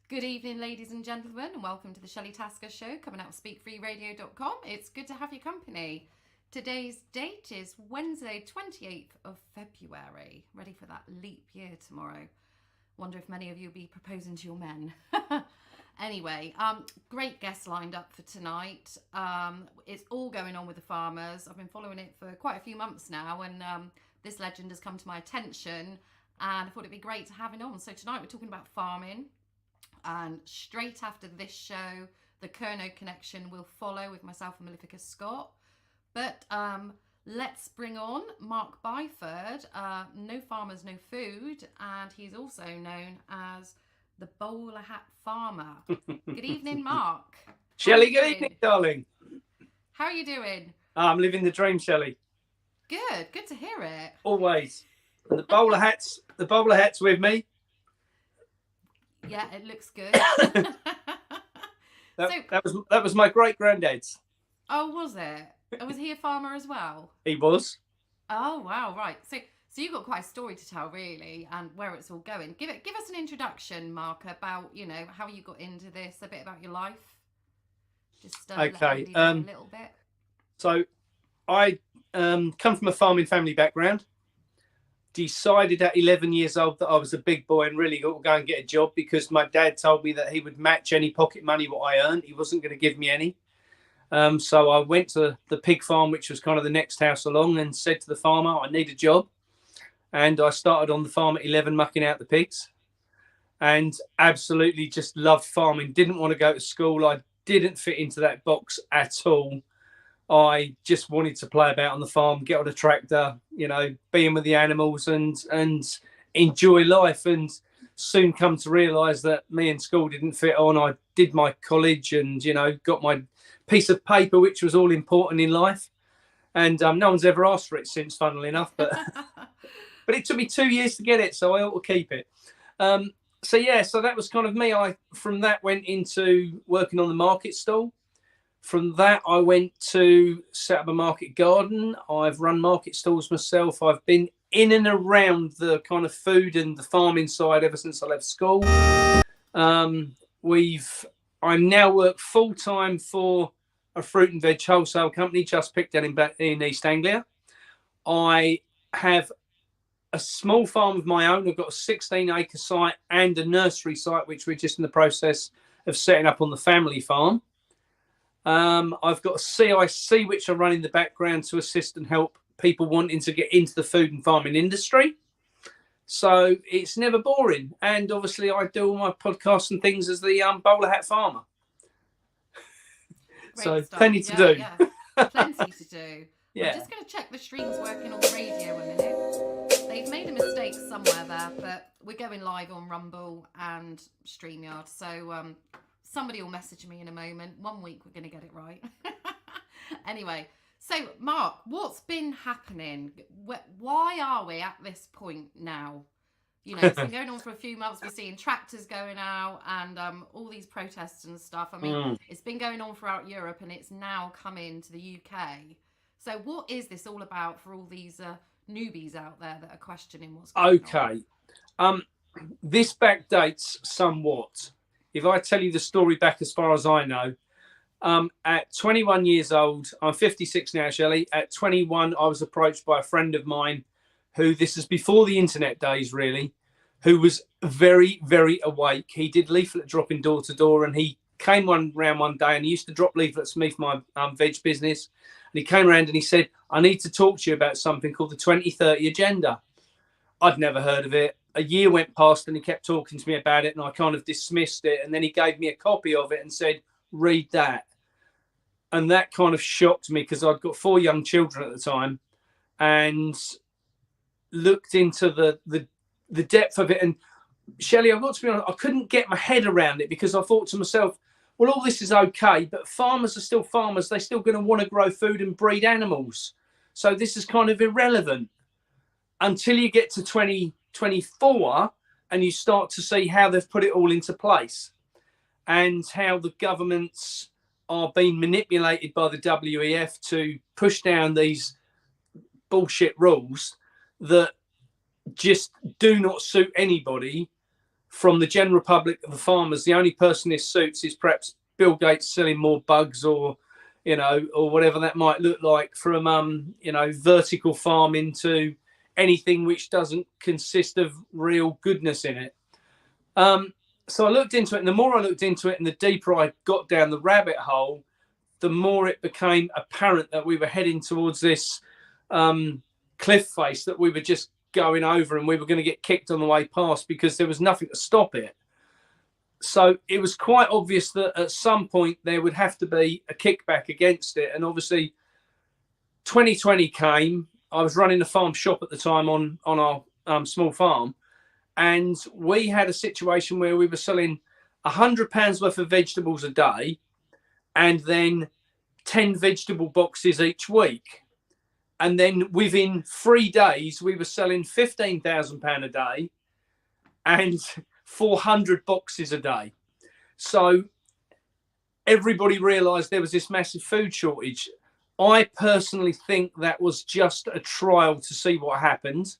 Good evening, ladies and gentlemen, and welcome to the Shelley Tasker Show, coming out of speakfreeradio.com. It's good to have your company. Today's date is Wednesday, 28th of February. Ready for that leap year tomorrow. Wonder if many of you will be proposing to your men. Anyway, great guests lined up for tonight. It's all going on with the FARMRS. I've been following it for quite a few months now, and this legend has come to my attention, and I thought it'd be great to have him on. So tonight we're talking about farming. And straight after this show, the Kerno Connection will follow with myself and Malefica Scott. But let's bring on Mark Byford, No Farmers, No Food, and he's also known as the Bowler Hat Farmer. Good evening, Mark. Shelley, good evening, darling. How are you doing? I'm living the dream, Shelley. Good to hear it. Always. And the bowler hat's with me. Yeah, it looks good. that was my great granddad's. Oh, was it? Was he a farmer as well? He was. Oh wow, right. So you've got quite a story to tell, really, and where it's all going. Give us an introduction, Mark, about how you got into this, a bit about your life. Just okay, a little bit. So I come from a farming family background. Decided at 11 years old that I was a big boy and really got to go and get a job, because my dad told me that he would match any pocket money what I earned. He wasn't going to give me any. So I went to the pig farm, which was kind of the next house along, and said to the farmer, I need a job. And I started on the farm at 11, mucking out the pigs, and absolutely just loved farming. Didn't want to go to school. I didn't fit into that box at all. I just wanted to play about on the farm, get on a tractor, being with the animals and enjoy life. And soon come to realise that me and school didn't fit on. I did my college and, got my piece of paper, which was all important in life. And no one's ever asked for it since, funnily enough. But but it took me 2 years to get it, so I ought to keep it. So that was kind of me. I, from that, went into working on the market stall. From that, I went to set up a market garden. I've run market stalls myself. I've been in and around the kind of food and the farming side ever since I left school. I now work full time for a fruit and veg wholesale company just picked out in East Anglia. I have a small farm of my own. I've got a 16-acre site and a nursery site, which we're just in the process of setting up on the family farm. I've got a CIC, which I run in the background to assist and help people wanting to get into the food and farming industry. So it's never boring. And obviously I do all my podcasts and things as the Bowler Hat Farmer. So stuff. Plenty to do. Yeah. Plenty to do. Yeah. I'm just going to check the stream's working on the radio a minute. They've made a mistake somewhere there, but we're going live on Rumble and StreamYard. So somebody will message me in a moment. 1 week we're going to get it right. Anyway, so Mark, what's been happening? Why are we at this point now? It's been going on for a few months. We're seeing tractors going out and all these protests and stuff. I mean, It's been going on throughout Europe and it's now coming to the UK. So what is this all about for all these newbies out there that are questioning what's going on? This backdates somewhat. If I tell you the story back as far as I know, at 21 years old, I'm 56 now, Shelley. At 21, I was approached by a friend of mine who, this is before the internet days, really, who was very, very awake. He did leaflet dropping door to door, and he came round one day and he used to drop leaflets for me for my veg business. And he came around and he said, I need to talk to you about something called the 2030 Agenda. I'd never heard of it. A year went past and he kept talking to me about it and I kind of dismissed it. And then he gave me a copy of it and said, read that. And that kind of shocked me because I'd got 4 young children at the time and looked into the depth of it. And Shelley, I've got to be honest, I couldn't get my head around it because I thought to myself, well, all this is okay, but farmers are still farmers. They're still going to want to grow food and breed animals. So this is kind of irrelevant until you get to 2024 and you start to see how they've put it all into place and how the governments are being manipulated by the WEF to push down these bullshit rules that just do not suit anybody from the general public of the farmers, the only person this suits is perhaps Bill Gates selling more bugs, or or whatever that might look like, from vertical farming to anything which doesn't consist of real goodness in it. So I looked into it, and the more I looked into it and the deeper I got down the rabbit hole, the more it became apparent that we were heading towards this cliff face that we were just going over, and we were going to get kicked on the way past because there was nothing to stop it. So it was quite obvious that at some point there would have to be a kickback against it. And obviously 2020 came. I was running a farm shop at the time on our small farm, and we had a situation where we were selling £100 worth of vegetables a day, and then 10 vegetable boxes each week. And then within 3 days, we were selling £15,000 a day and 400 boxes a day. So everybody realised there was this massive food shortage. I personally think that was just a trial to see what happened.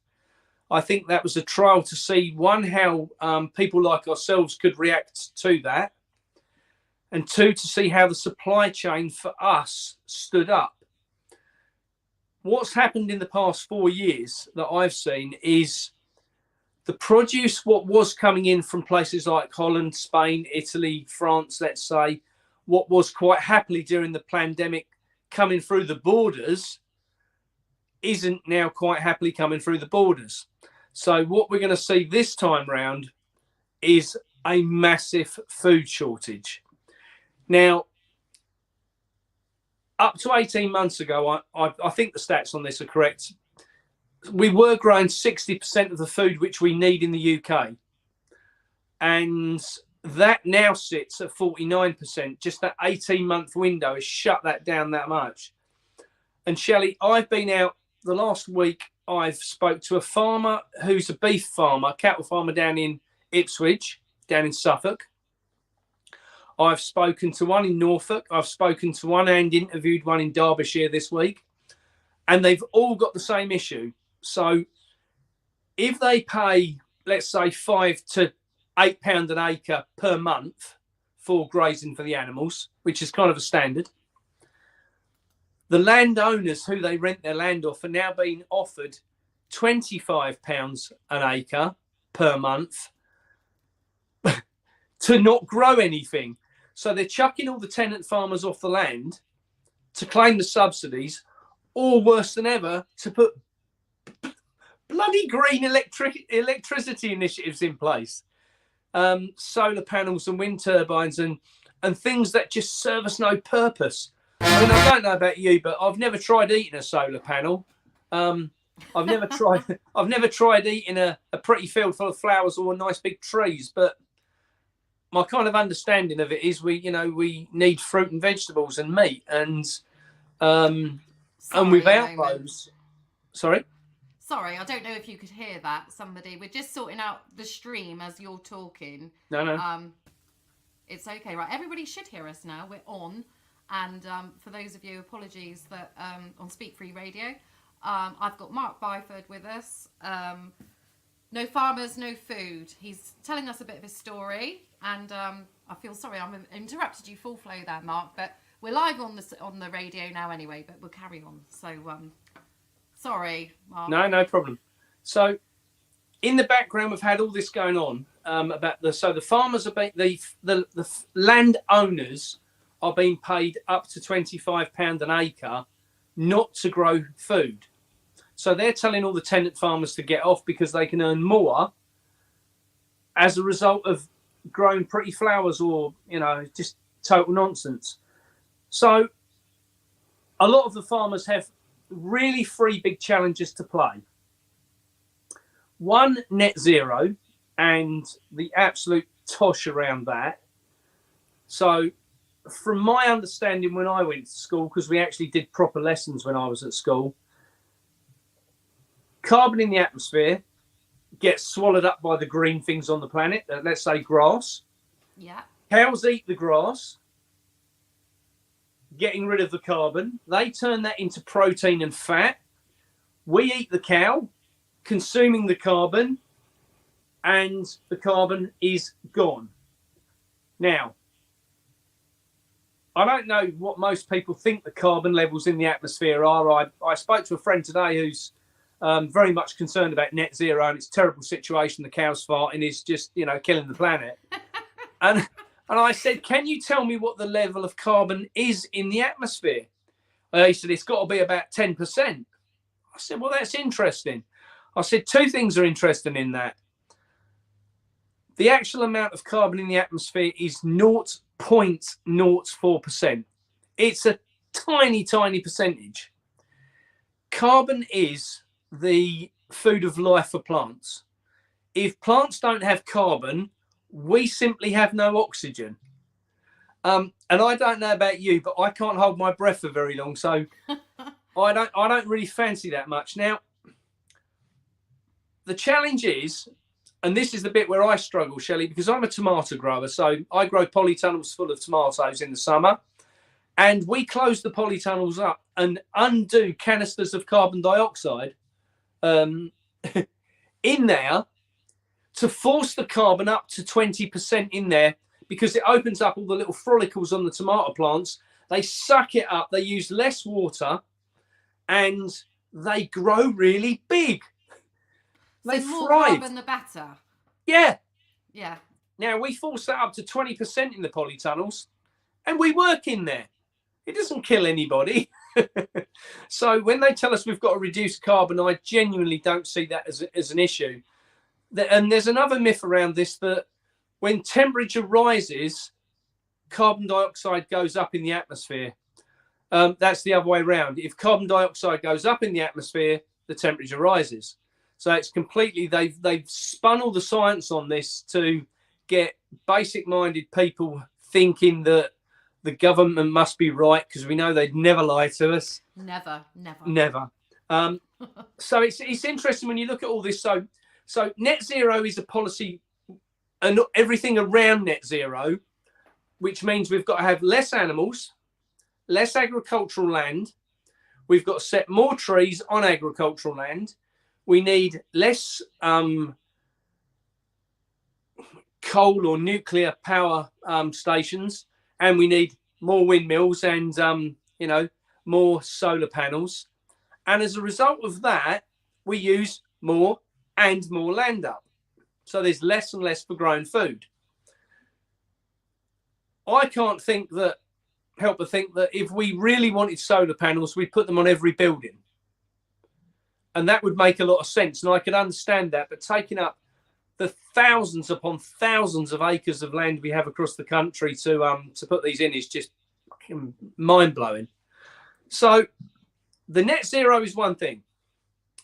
I think that was a trial to see, one, how people like ourselves could react to that, and two, to see how the supply chain for us stood up. What's happened in the past 4 years that I've seen is the produce, what was coming in from places like Holland, Spain, Italy, France, let's say, what was quite happily during the pandemic coming through the borders, isn't now quite happily coming through the borders. So what we're going to see this time round is a massive food shortage. Now, up to 18 months ago, I think the stats on this are correct, we were growing 60% of the food which we need in the UK. And that now sits at 49%. Just that 18-month window has shut that down that much. And Shelley, I've been out the last week. I've spoke to a farmer who's a beef farmer, cattle farmer down in Ipswich, down in Suffolk. I've spoken to one in Norfolk. I've spoken to one and interviewed one in Derbyshire this week. And they've all got the same issue. So if they pay, let's say, £5 to £8 an acre per month for grazing for the animals, which is kind of a standard, the landowners who they rent their land off are now being offered £25 an acre per month to not grow anything. So they're chucking all the tenant farmers off the land to claim the subsidies, or worse than ever, to put bloody green electricity initiatives in place. Solar panels and wind turbines and things that just serve us no purpose. I mean, I don't know about you, but I've never tried eating a solar panel. I've never tried eating a pretty field full of flowers or nice big trees, but my kind of understanding of it is we need fruit and vegetables and meat, and without those, sorry, I don't know if you could hear that. We're just sorting out the stream as you're talking. No. It's okay, right? Everybody should hear us now. We're on, and for those of you, apologies that on Speak Free Radio, I've got Mark Byford with us. No farmers, no food. He's telling us a bit of his story, and I feel sorry I've interrupted you full flow there, Mark, but we're live on the radio now anyway, but we'll carry on. So sorry, Mark. No problem. So in the background, we've had all this going on about the farmers are being, the landowners are being paid up to £25 an acre not to grow food. So they're telling all the tenant farmers to get off because they can earn more as a result of growing pretty flowers, or, just total nonsense. So a lot of the farmers have really 3 big challenges to play. One, net zero, and the absolute tosh around that. So from my understanding, when I went to school, because we actually did proper lessons when I was at school, carbon in the atmosphere gets swallowed up by the green things on the planet, let's say grass. Yeah. Cows eat the grass, getting rid of the carbon. They turn that into protein and fat. We eat the cow, consuming the carbon, and the carbon is gone. Now, I don't know what most people think the carbon levels in the atmosphere are. I spoke to a friend today who's very much concerned about net zero, and it's a terrible situation. The cow's farting is just, killing the planet. and I said, can you tell me what the level of carbon is in the atmosphere? He said, it's got to be about 10%. I said, well, that's interesting. I said, two things are interesting in that. The actual amount of carbon in the atmosphere is 0.04%. It's a tiny, tiny percentage. Carbon is the food of life for plants. If plants don't have carbon, we simply have no oxygen. And I don't know about you, but I can't hold my breath for very long, so I don't really fancy that much. Now, the challenge is, and this is the bit where I struggle, Shelley, because I'm a tomato grower. So I grow polytunnels full of tomatoes in the summer, and we close the polytunnels up and undo canisters of carbon dioxide in there to force the carbon up to 20% in there, because it opens up all the little follicles on the tomato plants. They suck it up. They use less water, and they grow really big. They more thrive. carbon, the better. Yeah. Yeah. Now, we force that up to 20% in the polytunnels, and we work in there. It doesn't kill anybody. So when they tell us we've got to reduce carbon, I genuinely don't see that as an issue. And there's another myth around this, that when temperature rises, carbon dioxide goes up in the atmosphere. That's the other way around. If carbon dioxide goes up in the atmosphere, the temperature rises. So it's completely, they've spun all the science on this to get basic-minded people thinking that the government must be right, because we know they'd never lie to us. Never. So it's interesting when you look at all this. So net zero is a policy, and everything around net zero, which means we've got to have less animals, less agricultural land. We've got to set more trees on agricultural land. We need less coal or nuclear power stations, and we need more windmills and more solar panels. And as a result of that, we use more and more land up. So there's less and less for growing food. I can't help but think that if we really wanted solar panels, we'd put them on every building. And that would make a lot of sense. And I could understand that. But taking up the thousands upon thousands of acres of land we have across the country to put these in is just mind-blowing. So the net zero is one thing.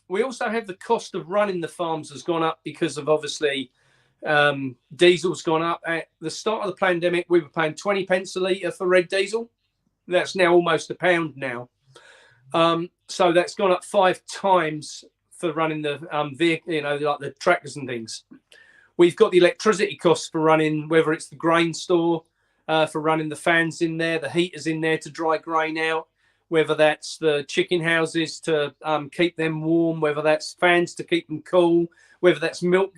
We also have the cost of running the farms has gone up because of, obviously, diesel's gone up. At the start of the pandemic, we were paying 20 pence a litre for red diesel. That's now almost £1 now. So that's gone up 5 times for running the vehicle, like the tractors and things. We've got the electricity costs for running, whether it's the grain store, for running the fans in there, the heaters in there to dry grain out, whether that's the chicken houses to keep them warm, whether that's fans to keep them cool, whether that's milk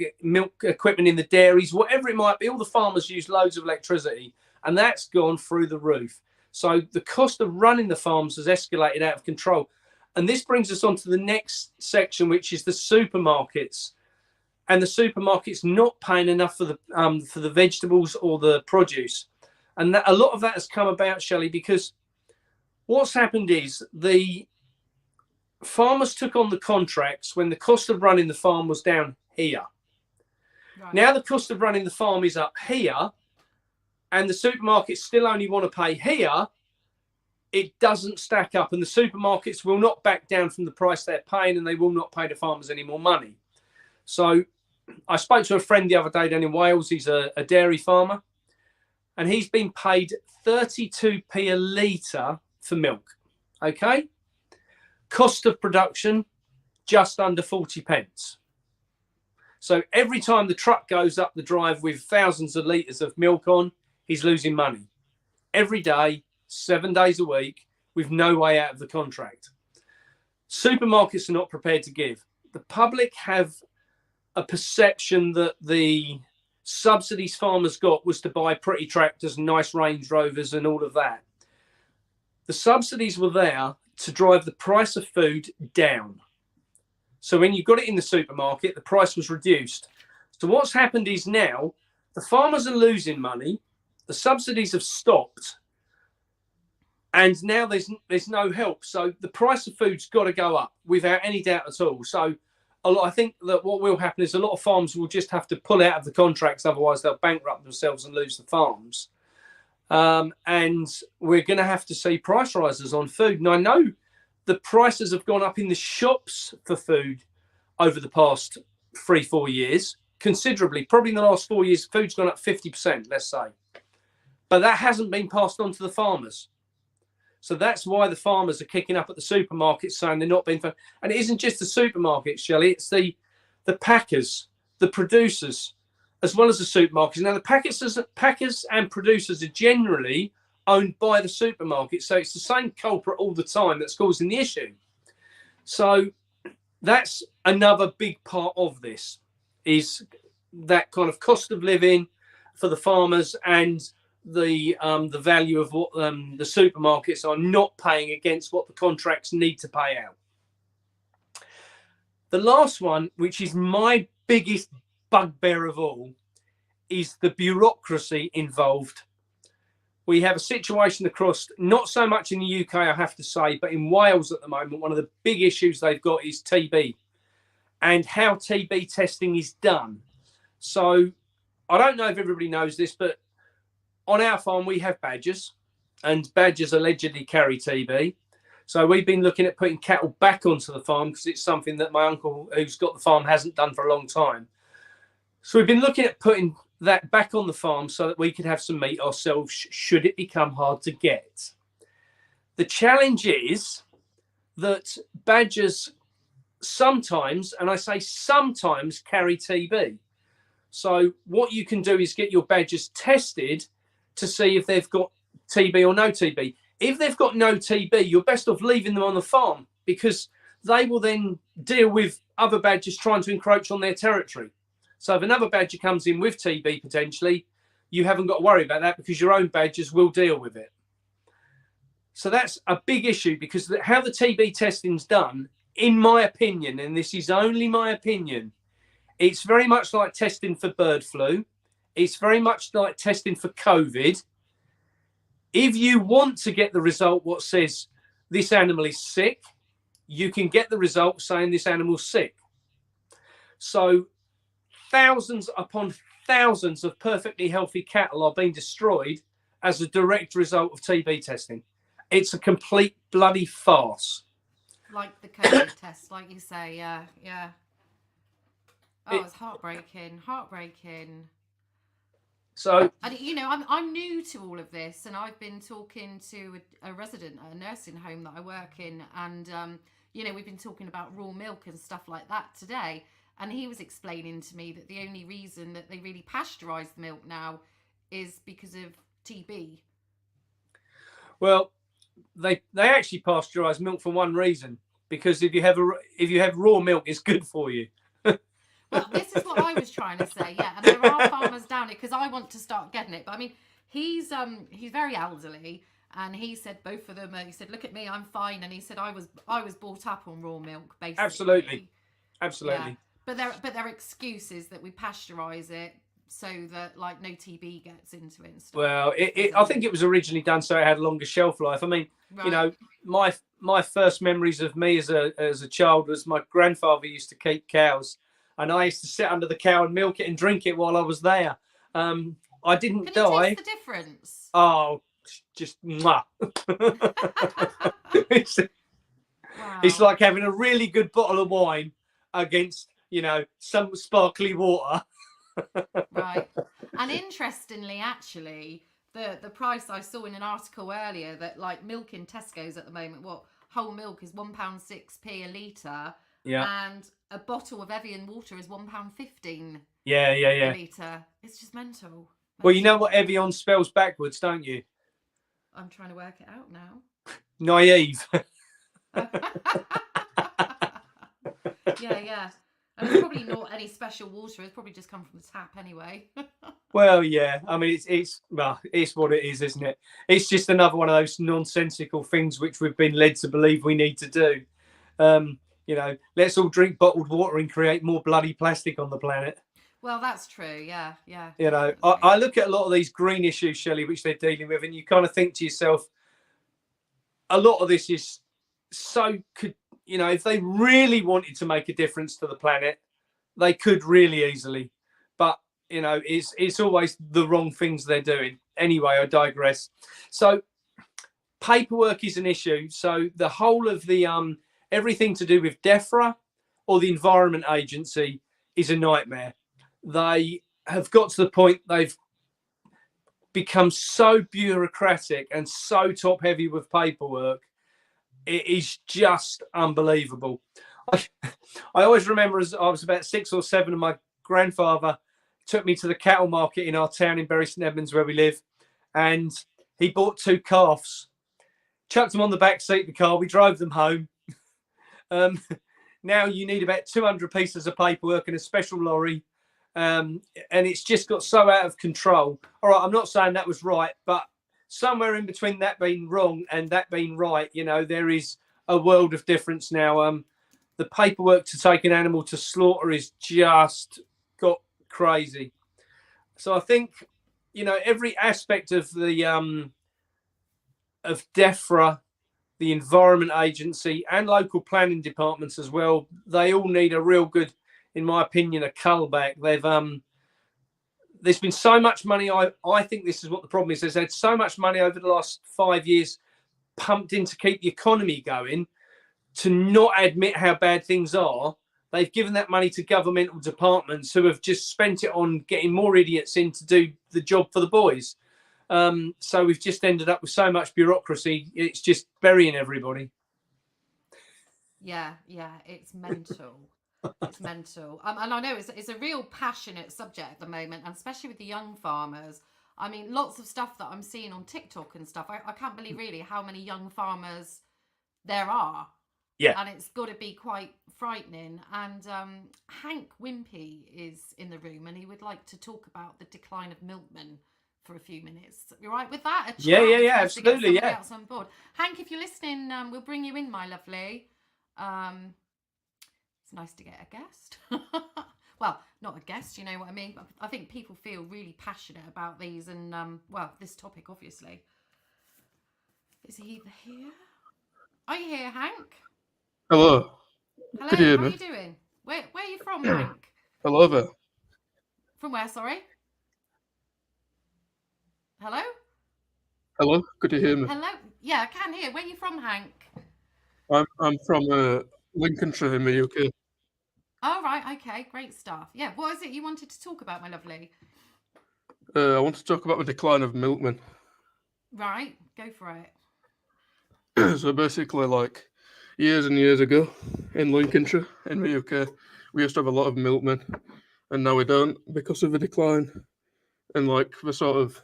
equipment in the dairies, whatever it might be. All the farmers use loads of electricity, and that's gone through the roof. So the cost of running the farms has escalated out of control. And this brings us on to the next section, which is the supermarkets. And the supermarkets not paying enough for the vegetables or the produce. And a lot of that has come about, Shelley, because what's happened is the farmers took on the contracts when the cost of running the farm was down here. Right. Now the cost of running the farm is up here, and the supermarkets still only want to pay here. It doesn't stack up, and the supermarkets will not back down from the price they're paying, and they will not pay the farmers any more money. So I spoke to a friend the other day down in Wales. He's a dairy farmer, and he's been paid 32p a litre for milk. Okay? Cost of production, just under 40 pence. So every time the truck goes up the drive with thousands of litres of milk on, he's losing money. Every day, 7 days a week, with no way out of the contract. Supermarkets are not prepared to give. The public have a perception that the subsidies farmers got was to buy pretty tractors and nice Range Rovers and all of that. The subsidies were there to drive the price of food down. So when you got it in the supermarket, the price was reduced. So what's happened is now the farmers are losing money, the subsidies have stopped, and now there's no help. So the price of food's got to go up without any doubt at all. So I think that what will happen is a lot of farms will just have to pull out of the contracts, otherwise they'll bankrupt themselves and lose the farms. And we're going to have to see price rises on food. And I know the prices have gone up in the shops for food over the past 3-4 years considerably. Probably in the last 4 years, food's gone up 50%, let's say. But that hasn't been passed on to the farmers. So that's why the farmers are kicking up at the supermarkets saying they're not being... And it isn't just the supermarkets, Shelley. It's the packers, the producers, as well as the supermarkets. Now, the packers and producers are generally owned by the supermarket. So it's the same culprit all the time that's causing the issue. So that's another big part of this, is that kind of cost of living for the farmers and the value of what the supermarkets are not paying against what the contracts need to pay out. The last one, which is my biggest bugbear of all, is the bureaucracy involved. We have a situation across, not so much in the UK, I have to say, but in Wales at the moment, one of the big issues they've got is TB and how TB testing is done. So I don't know if everybody knows this, but on our farm, we have badgers, and badgers allegedly carry TB. So we've been looking at putting cattle back onto the farm because it's something that my uncle, who's got the farm, hasn't done for a long time. So we've been looking at putting that back on the farm so that we could have some meat ourselves should it become hard to get. The challenge is that badgers sometimes, and I say sometimes, carry TB. So what you can do is get your badgers tested to see if they've got TB or no TB. If they've got no TB, you're best off leaving them on the farm because they will then deal with other badgers trying to encroach on their territory. So if another badger comes in with TB potentially, you haven't got to worry about that because your own badgers will deal with it. So that's a big issue because how the TB testing's done, in my opinion, and this is only my opinion, it's very much like testing for bird flu. It's very much like testing for COVID. If you want to get the result what says this animal is sick, you can get the result saying this animal's sick. So thousands upon thousands of perfectly healthy cattle are being destroyed as a direct result of TB testing. It's a complete bloody farce. Like the COVID test, like you say, yeah. Oh, it's heartbreaking. So, and you know, I'm new to all of this, and I've been talking to a resident at a nursing home that I work in, and you know, we've been talking about raw milk and stuff like that today, and he was explaining to me that the only reason that they really pasteurize the milk now is because of TB. Well, they actually pasteurize milk for one reason, because if you have raw milk, it's good for you. Well, this is what I was trying to say, yeah. And there are farmers down it because I want to start getting it. But I mean, he's very elderly, and he said both of them. He said, "Look at me, I'm fine." And he said, "I was brought up on raw milk, basically." Absolutely. Yeah. But their excuse is that we pasteurize it so that like no TB gets into it and stuff. Well, I think it was originally done so it had a longer shelf life. I mean, right. You know, my first memories of me as a child was my grandfather used to keep cows. And I used to sit under the cow and milk it and drink it while I was there. I didn't die. Can you taste the difference? Oh, just mwah. It's like having a really good bottle of wine against, you know, some sparkly water. Right. And interestingly, actually, the price I saw in an article earlier that like milk in Tesco's at the moment, whole milk is £1.06 a litre. Yeah. And a bottle of Evian water is £1.15. Yeah. A litre. It's just mental. Well, you know what Evian spells backwards, don't you? I'm trying to work it out now. Naive. Yeah. And it's probably not any special water. It's probably just come from the tap anyway. Well, yeah. I mean, it's what it is, isn't it? It's just another one of those nonsensical things which we've been led to believe we need to do. Let's all drink bottled water and create more bloody plastic on the planet. Well, that's true. Yeah, yeah. I look at a lot of these green issues, Shelley, which they're dealing with, and you kind of think to yourself, a lot of this is if they really wanted to make a difference to the planet, they could really easily. But it's always the wrong things they're doing. Anyway, I digress. So paperwork is an issue. So the whole of the everything to do with DEFRA or the Environment Agency is a nightmare. They have got to the point they've become so bureaucratic and so top heavy with paperwork. It is just unbelievable. I always remember as I was about 6 or 7 and my grandfather took me to the cattle market in our town in Bury St Edmunds where we live, and he bought 2 calves, chucked them on the back seat of the car. We drove them home. Now you need about 200 pieces of paperwork in a special lorry, and it's just got so out of control. All right, I'm not saying that was right, but somewhere in between that being wrong and that being right, there is a world of difference now. The paperwork to take an animal to slaughter is just got crazy. So I think, every aspect of the of DEFRA, the Environment Agency, and local planning departments as well, they all need a real good, in my opinion, a cull back. There's been so much money. I think this is what the problem is. There's had so much money over the last 5 years pumped in to keep the economy going, to not admit how bad things are. They've given that money to governmental departments who have just spent it on getting more idiots in to do the job for the boys. So we've just ended up with so much bureaucracy. It's just burying everybody. Yeah, it's mental. It's mental. And I know it's a real passionate subject at the moment, and especially with the young farmers. I mean, lots of stuff that I'm seeing on TikTok and stuff. I can't believe really how many young farmers there are. Yeah. And it's got to be quite frightening. And Hank Wimpy is in the room, and he would like to talk about the decline of milkmen for a few minutes. You're right with that? Yeah, absolutely. Yeah. Else on board. Hank, if you're listening, we'll bring you in, my lovely. It's nice to get a guest. Well, not a guest, you know what I mean? But I think people feel really passionate about these and, this topic, obviously. Is he here? Are you here, Hank? Hello. Hello, Could you hear how me? are you doing? Where are you from, Hank? Hello there. From where, sorry? Hello? Hello, could you hear me? Hello? Yeah, I can hear. Where are you from, Hank? I'm from Lincolnshire in the UK. Oh, right, okay, great stuff. Yeah, what is it you wanted to talk about, my lovely? I want to talk about the decline of milkmen. Right, go for it. So basically, like, years and years ago, in Lincolnshire, in the UK, we used to have a lot of milkmen, and now we don't because of the decline and, like, the sort of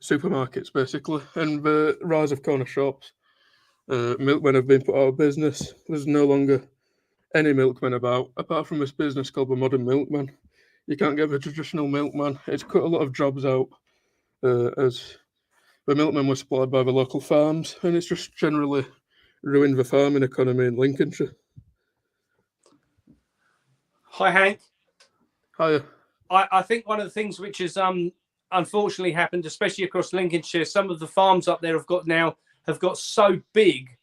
supermarkets, basically, and the rise of corner shops. Milkmen have been put out of business. There's no longer any milkmen about, apart from this business called the Modern Milkman. You can't get the traditional milkman. It's cut a lot of jobs out, as the milkmen were supplied by the local farms, and it's just generally ruined the farming economy in Lincolnshire. Hi, Hank. Hiya. I think one of the things which has unfortunately happened, especially across Lincolnshire, some of the farms up there have got so big,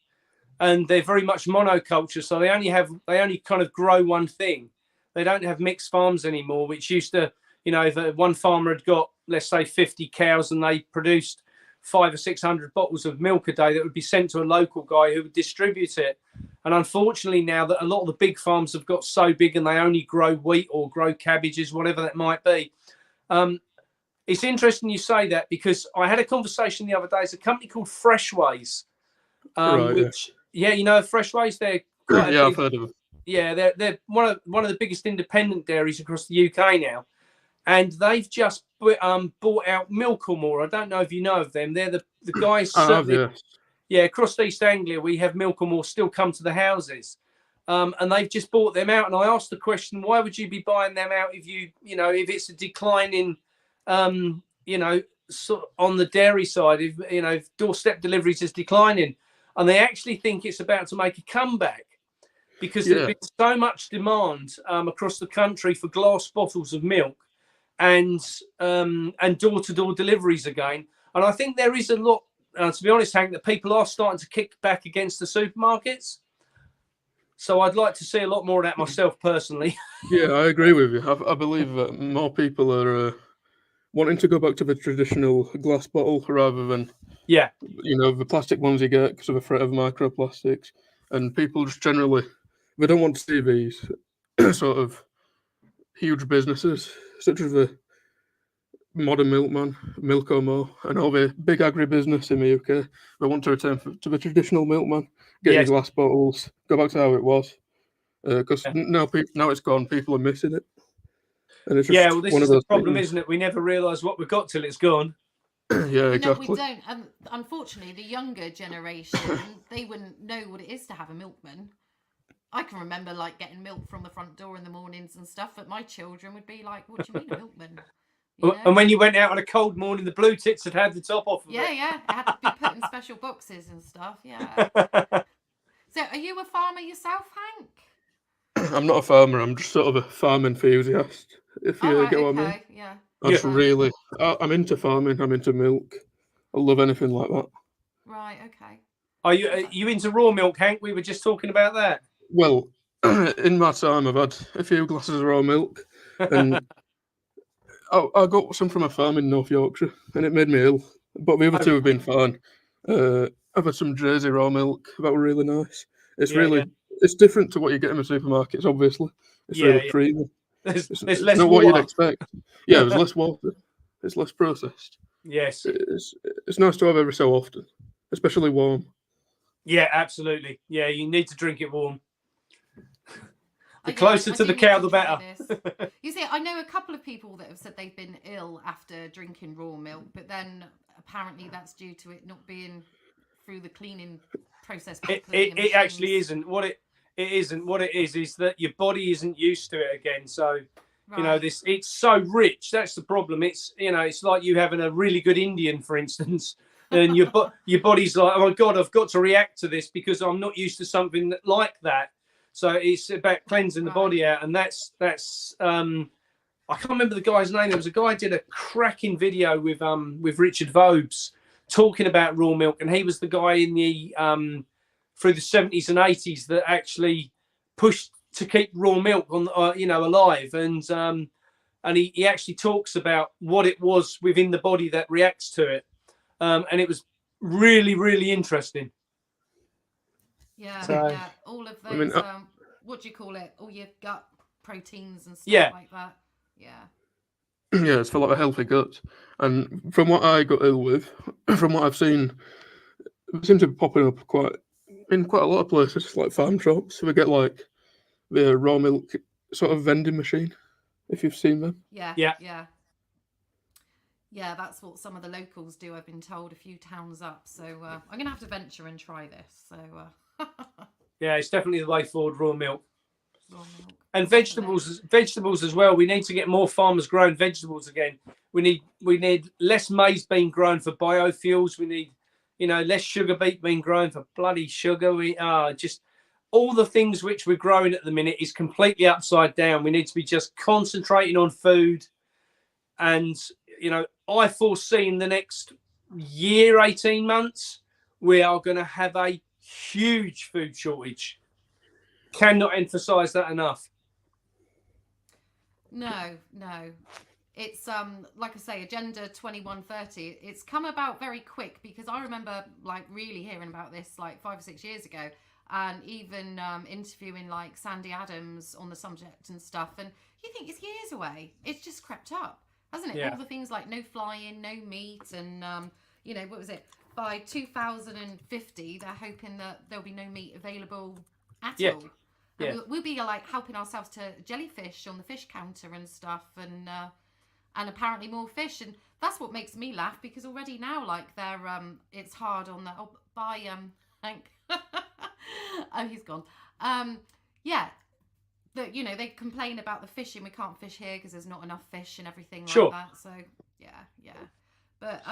and they're very much monoculture. So they only kind of grow one thing. They don't have mixed farms anymore, which used to, if one farmer had got, let's say, 50 cows and they produced 500 or 600 bottles of milk a day, that would be sent to a local guy who would distribute it. And unfortunately, now that a lot of the big farms have got so big and they only grow wheat or grow cabbages, whatever that might be. It's interesting you say that, because I had a conversation the other day. It's a company called Freshways, which, Freshways. They're I've heard of them. Yeah, they're one of the biggest independent dairies across the UK now, and they've just bought out Milkamore. I don't know if you know of them. They're the guys. I have, yeah. Yeah, across East Anglia, we have Milkamore still come to the houses. and they've just bought them out. And I asked the question, why would you be buying them out if if it's a decline in, on the dairy side, if doorstep deliveries is declining, and they actually think it's about to make a comeback because there's been so much demand across the country for glass bottles of milk and door-to-door deliveries again. And I think there is a lot, to be honest, Hank, that people are starting to kick back against the supermarkets. So I'd like to see a lot more of that myself personally. Yeah, I agree with you. I believe that more people are wanting to go back to the traditional glass bottle rather than the plastic ones you get because of the threat of microplastics. And people just generally, they don't want to see these sort of huge businesses such as the Modern Milkman, Milko-Mo, and all the big agribusiness in the UK. They want to return to the traditional milkman, get your glass bottles, go back to how it was. Because now it's gone, people are missing it. And it's just well, this one is of the those problem, things. isn't it? We never realise what we've got till it's gone. Yeah, exactly. No, we don't. And unfortunately, the younger generation, they wouldn't know what it is to have a milkman. I can remember like getting milk from the front door in the mornings and stuff, but my children would be like, "What do you mean a milkman?" And when you went out on a cold morning, the blue tits had had the top off of it. Yeah, it had to be put in special boxes and stuff. Yeah. So, are you a farmer yourself, Hank? I'm not a farmer. I'm just sort of a farm enthusiast. If you get what I mean. Yeah. I just really, I'm into farming. I'm into milk. I love anything like that. Right. Okay. Are you into raw milk, Hank? We were just talking about that. Well, in my time, I've had a few glasses of raw milk, and I got some from a farm in North Yorkshire, and it made me ill. But the other two have been fine. I've had some Jersey raw milk. That were really nice. It's it's different to what you get in the supermarkets. Obviously, it's really creamy. There's less not water. What you'd expect. Yeah, there's less water. It's less processed. Yes. It's nice to have every so often, especially warm. Yeah, absolutely. Yeah, you need to drink it warm. The closer to the cow, the better. You see, I know a couple of people that have said they've been ill after drinking raw milk, but then apparently that's due to it not being through the cleaning process. It actually isn't. What it isn't. What it is that your body isn't used to it again. So, it's so rich. That's the problem. It's it's like you having a really good Indian, for instance, and your body's like, oh my God, I've got to react to this because I'm not used to something like that. So it's about cleansing the body out, and that's I can't remember the guy's name. There was a guy who did a cracking video with Richard Vobes talking about raw milk, and he was the guy in the through the 70s and 80s that actually pushed to keep raw milk on alive, and he actually talks about what it was within the body that reacts to it, and it was really, really interesting. Yeah, all of those. What do you call it? All your gut proteins and stuff like that. Yeah. Yeah, it's for like a healthy gut. And from what I got ill with, from what I've seen, it seems to be popping up quite a lot of places, like farm shops. We get like the raw milk sort of vending machine, if you've seen them. Yeah, that's what some of the locals do. I've been told a few towns up. So I'm going to have to venture and try this. So. Yeah, it's definitely the way forward. Raw milk. And vegetables as well. We need to get more farmers growing vegetables again. We need less maize being grown for biofuels. We need less sugar beet being grown for bloody sugar. We are just all the things which we're growing at the minute is completely upside down. We need to be just concentrating on food. And I foresee in the next year, 18 months, we are going to have a huge food shortage. Cannot emphasize that enough. No. It's like I say, Agenda 2130. It's come about very quick because I remember like really hearing about this like 5 or 6 years ago, and even interviewing like Sandy Adams on the subject and stuff. And you think it's years away. It's just crept up, hasn't it? Yeah. All the things like no flying, no meat, and what was it? By 2050, they're hoping that there'll be no meat available at all. And we'll be like helping ourselves to jellyfish on the fish counter and stuff, and apparently more fish. And that's what makes me laugh because already now, like they're it's hard on the Hank. Oh, he's gone. yeah, that they complain about the fishing. We can't fish here because there's not enough fish and everything like Sure. that. So yeah, but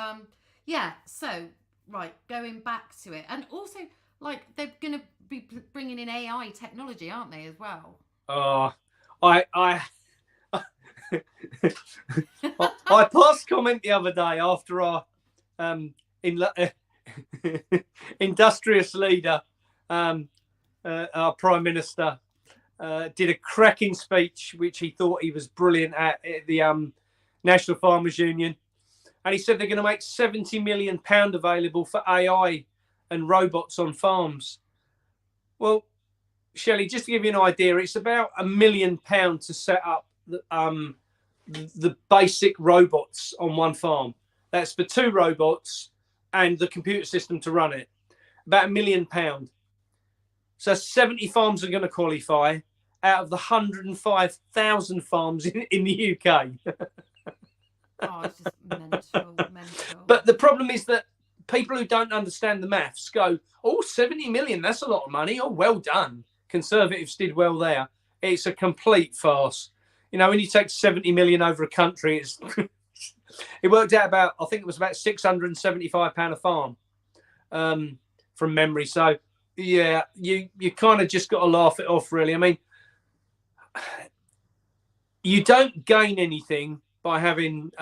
yeah. So right, going back to it, and also like they're gonna be bringing in AI technology, aren't they, as well? I I passed comment the other day after our industrious leader, our Prime Minister, did a cracking speech, which he thought he was brilliant at the National Farmers Union. And he said they're going to make £70 million available for AI and robots on farms. Well, Shelley, just to give you an idea, it's about £1 million to set up the basic robots on one farm. That's for 2 robots and the computer system to run it. About £1 million. So 70 farms are going to qualify out of the 105,000 farms in the UK. Oh, it's just mental. But the problem is that people who don't understand the maths go, oh, 70 million, that's a lot of money. Oh, well done. Conservatives did well there. It's a complete farce. When you take 70 million over a country, it worked out about, I think it was about £675 a farm from memory. So, yeah, you kind of just got to laugh it off, really. I mean, you don't gain anything by having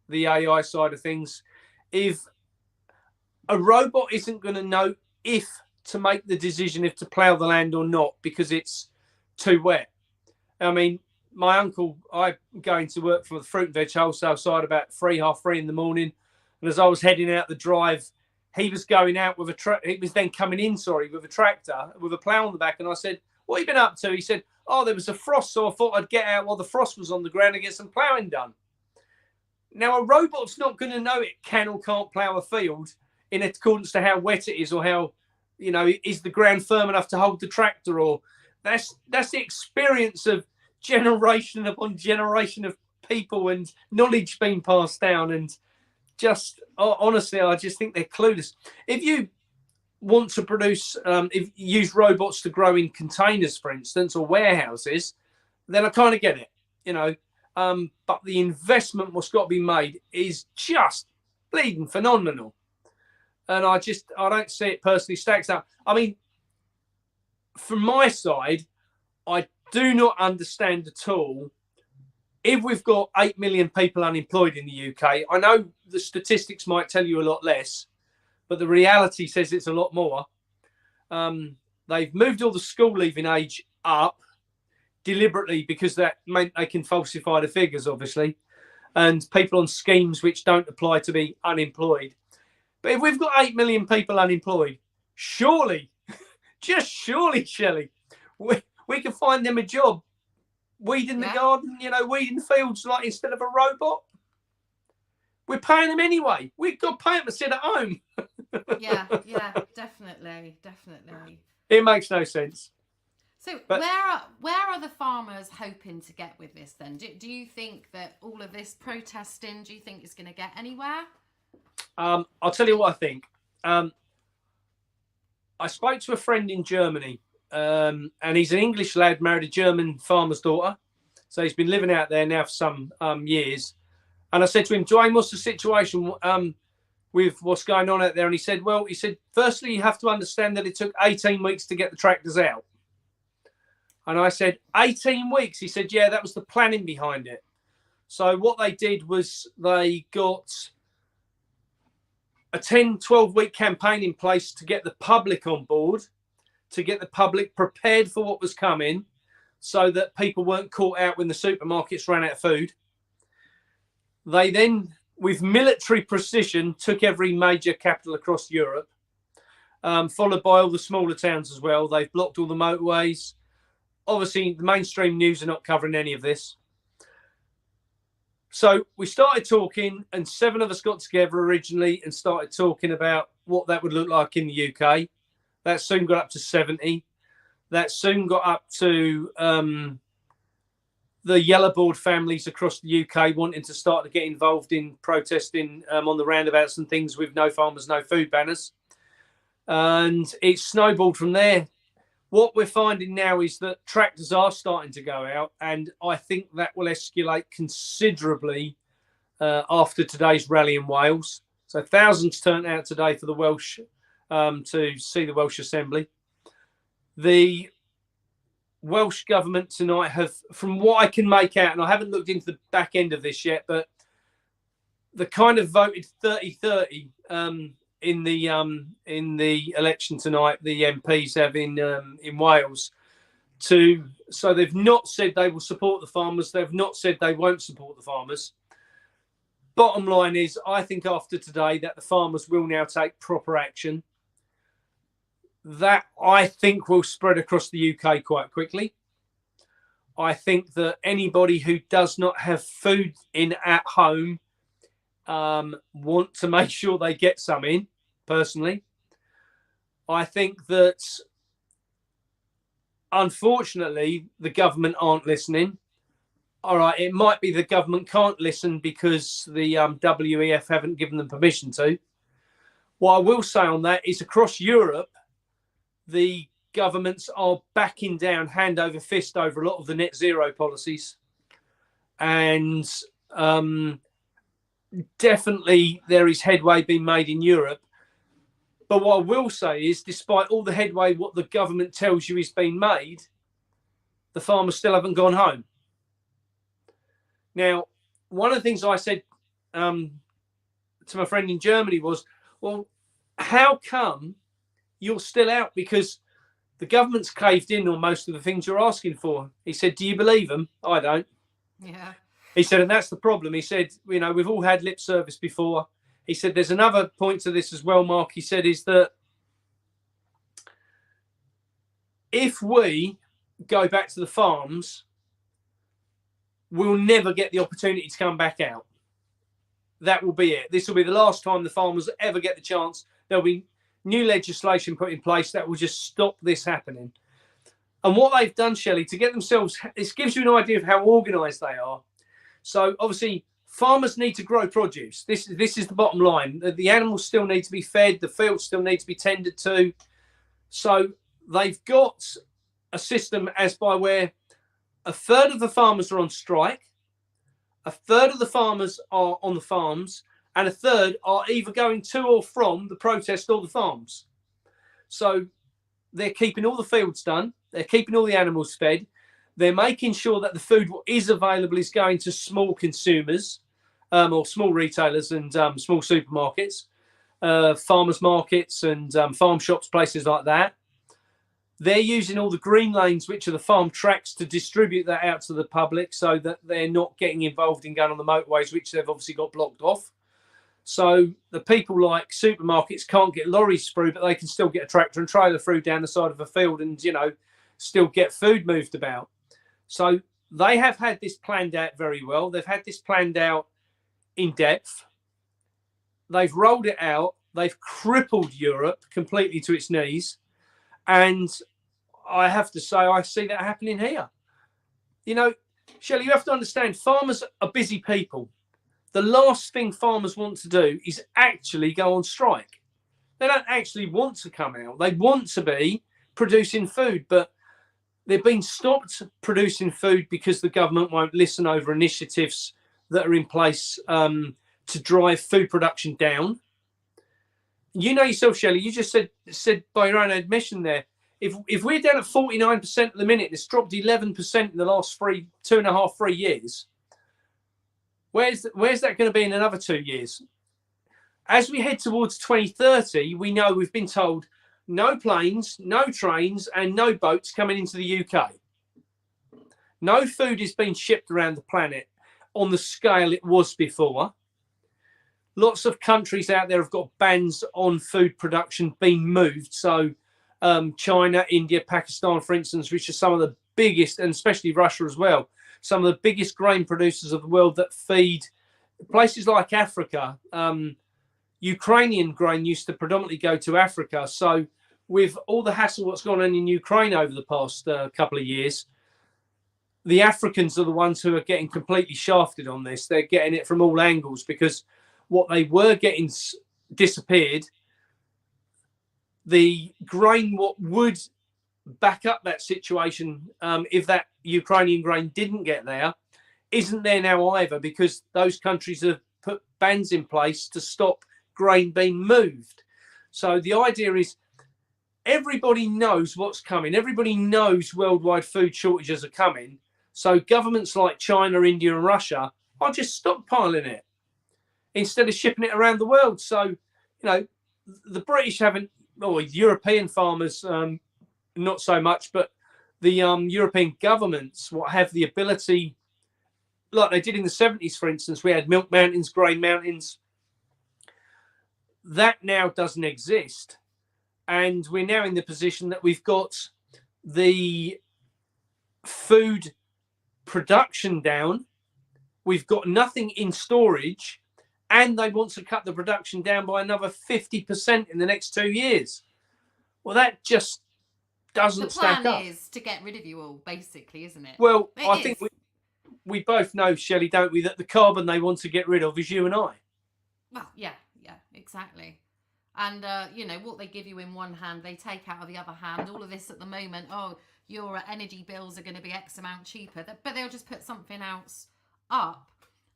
the AI side of things. If a robot isn't going to know if to make the decision if to plough the land or not because it's too wet. I mean, my uncle, I going to work for the fruit and veg wholesale side about 3:30 in the morning. And as I was heading out the drive, he was going out with he was then coming in, with a tractor, with a plough on the back. And I said, what have you been up to? He said, oh, there was a frost, so I thought I'd get out while the frost was on the ground and get some ploughing done. Now, a robot's not going to know it can or can't plough a field in accordance to how wet it is or how, is the ground firm enough to hold the tractor, or that's the experience of generation upon generation of people and knowledge being passed down. And just honestly, I just think they're clueless. If you want to produce, if you use robots to grow in containers, for instance, or warehouses, then I kind of get it, but the investment what's got to be made is just bleeding phenomenal. And I don't see it personally stacks up. I mean, from my side, I do not understand at all if we've got 8 million people unemployed in the UK. I know the statistics might tell you a lot less, but the reality says it's a lot more. They've moved all the school leaving age up deliberately because that meant they can falsify the figures, obviously, and people on schemes which don't apply to be unemployed. But if we've got 8 million people unemployed, surely, just surely, Shelley, we can find them a job. Weeding the garden, weeding fields, like instead of a robot. We're paying them anyway. We've got to pay them to sit at home. yeah, definitely. It makes no sense. So where are the farmers hoping to get with this then? Do you think that all of this protesting, do you think it's going to get anywhere? I'll tell you what I think. I spoke to a friend in Germany, and he's an English lad, married a German farmer's daughter. So he's been living out there now for some years. And I said to him, Dwayne, what's the situation with what's going on out there? And he said, firstly, you have to understand that it took 18 weeks to get the tractors out. And I said, 18 weeks? He said, yeah, that was the planning behind it. So what they did was they got a 10, 12-week campaign in place to get the public on board, to get the public prepared for what was coming so that people weren't caught out when the supermarkets ran out of food. They then, with military precision, took every major capital across Europe, followed by all the smaller towns as well. They've blocked all the motorways. Obviously, the mainstream news are not covering any of this. So we started talking, and 7 of us got together originally and started talking about what that would look like in the UK. That soon got up to 70. That soon got up to the yellow board families across the UK wanting to start to get involved in protesting on the roundabouts and things with no farmers, no food banners. And it snowballed from there. what we're finding now is that tractors are starting to go out, and I think that will escalate considerably after today's rally in Wales. So thousands turned out today for the Welsh to see the Welsh Assembly. The Welsh government tonight have, from what I can make out, and I haven't looked into the back end of this yet, but the kind of voted 30-30 in the election tonight. The MPs have in Wales. So they've not said they will support the farmers. They've not said they won't support the farmers. Bottom line is, I think after today that the farmers will now take proper action. That, I think, will spread across the UK quite quickly. I think that anybody who does not have food in at home want to make sure they get some in, personally. I think that, unfortunately, the government aren't listening. All right, it might be the government can't listen because the WEF haven't given them permission to. What I will say on that is, across Europe, the governments are backing down hand over fist over a lot of the net zero policies. And definitely there is headway being made in Europe. But what I will say is, despite all the headway, what the government tells you is being made, the farmers still haven't gone home. Now, one of the things I said to my friend in Germany was, well, how come you're still out? Because the government's caved in on most of the things you're asking for. He said, do you believe them? I don't. Yeah. He said, and that's the problem. He said, you know, we've all had lip service before. He said, there's another point to this as well, Mark. He said, is that if we go back to the farms, we'll never get the opportunity to come back out. That will be it. This will be the last time the farmers ever get the chance. There'll be new legislation put in place that will just stop this happening. And what they've done, Shelley, to get themselves, this gives you an idea of how organised they are. So obviously, farmers need to grow produce. This is the bottom line. The animals still need to be fed. The fields still need to be tended to. So they've got a system as by where a third of the farmers are on strike, a third of the farmers are on the farms, and a third are either going to or from the protest or the farms. So they're keeping all the fields done. They're keeping all the animals fed. They're making sure that the food what is available is going to small consumers or small retailers and small supermarkets, farmers markets and farm shops, places like that. They're using all the green lanes, which are the farm tracks, to distribute that out to the public so that they're not getting involved in going on the motorways, which they've obviously got blocked off. So the people like supermarkets can't get lorries through, but they can still get a tractor and trailer through down the side of a field and, you know, still get food moved about. So they have had this planned out very well. They've had this planned out in depth. They've rolled it out. They've crippled Europe completely to its knees. And I have to say, I see that happening here. You know, Shelley, you have to understand, farmers are busy people. The last thing farmers want to do is actually go on strike. They don't actually want to come out. They want to be producing food, but they've been stopped producing food because the government won't listen over initiatives that are in place to drive food production down. You know yourself, Shelley, you just said by your own admission there, if we're down at 49% at the minute, it's dropped 11% in the last 2.5-3 years. Where's that going to be in another 2 years? As we head towards 2030, we know we've been told no planes, no trains, and no boats coming into the UK. No food is being shipped around the planet on the scale it was before. Lots of countries out there have got bans on food production being moved. So China, India, Pakistan, for instance, which are some of the biggest, and especially Russia as well, some of the biggest grain producers of the world that feed places like Africa. Ukrainian grain used to predominantly go to Africa. So with all the hassle what's gone on in Ukraine over the past couple of years, the Africans are the ones who are getting completely shafted on this. They're getting it from all angles because what they were getting disappeared. The grain what would back up that situation if that Ukrainian grain didn't get there isn't there now either, because those countries have put bans in place to stop grain being moved. So the idea is everybody knows what's coming. Everybody knows worldwide food shortages are coming. So governments like China, India, and Russia are just stockpiling it instead of shipping it around the world. So, the British haven't, or European farmers, not so much, but the European governments have the ability, like they did in the 70s, for instance. We had milk mountains, grain mountains. That now doesn't exist. And we're now in the position that we've got the food production down. We've got nothing in storage, and they want to cut the production down by another 50% in the next 2 years. Well, that just doesn't stack up. The plan is to get rid of you all, basically, isn't it? Well, I think we both know, Shelley, don't we, that the carbon they want to get rid of is you and I. Well, yeah, exactly. And, what they give you in one hand, they take out of the other hand. All of this at the moment, your energy bills are going to be X amount cheaper. But they'll just put something else up.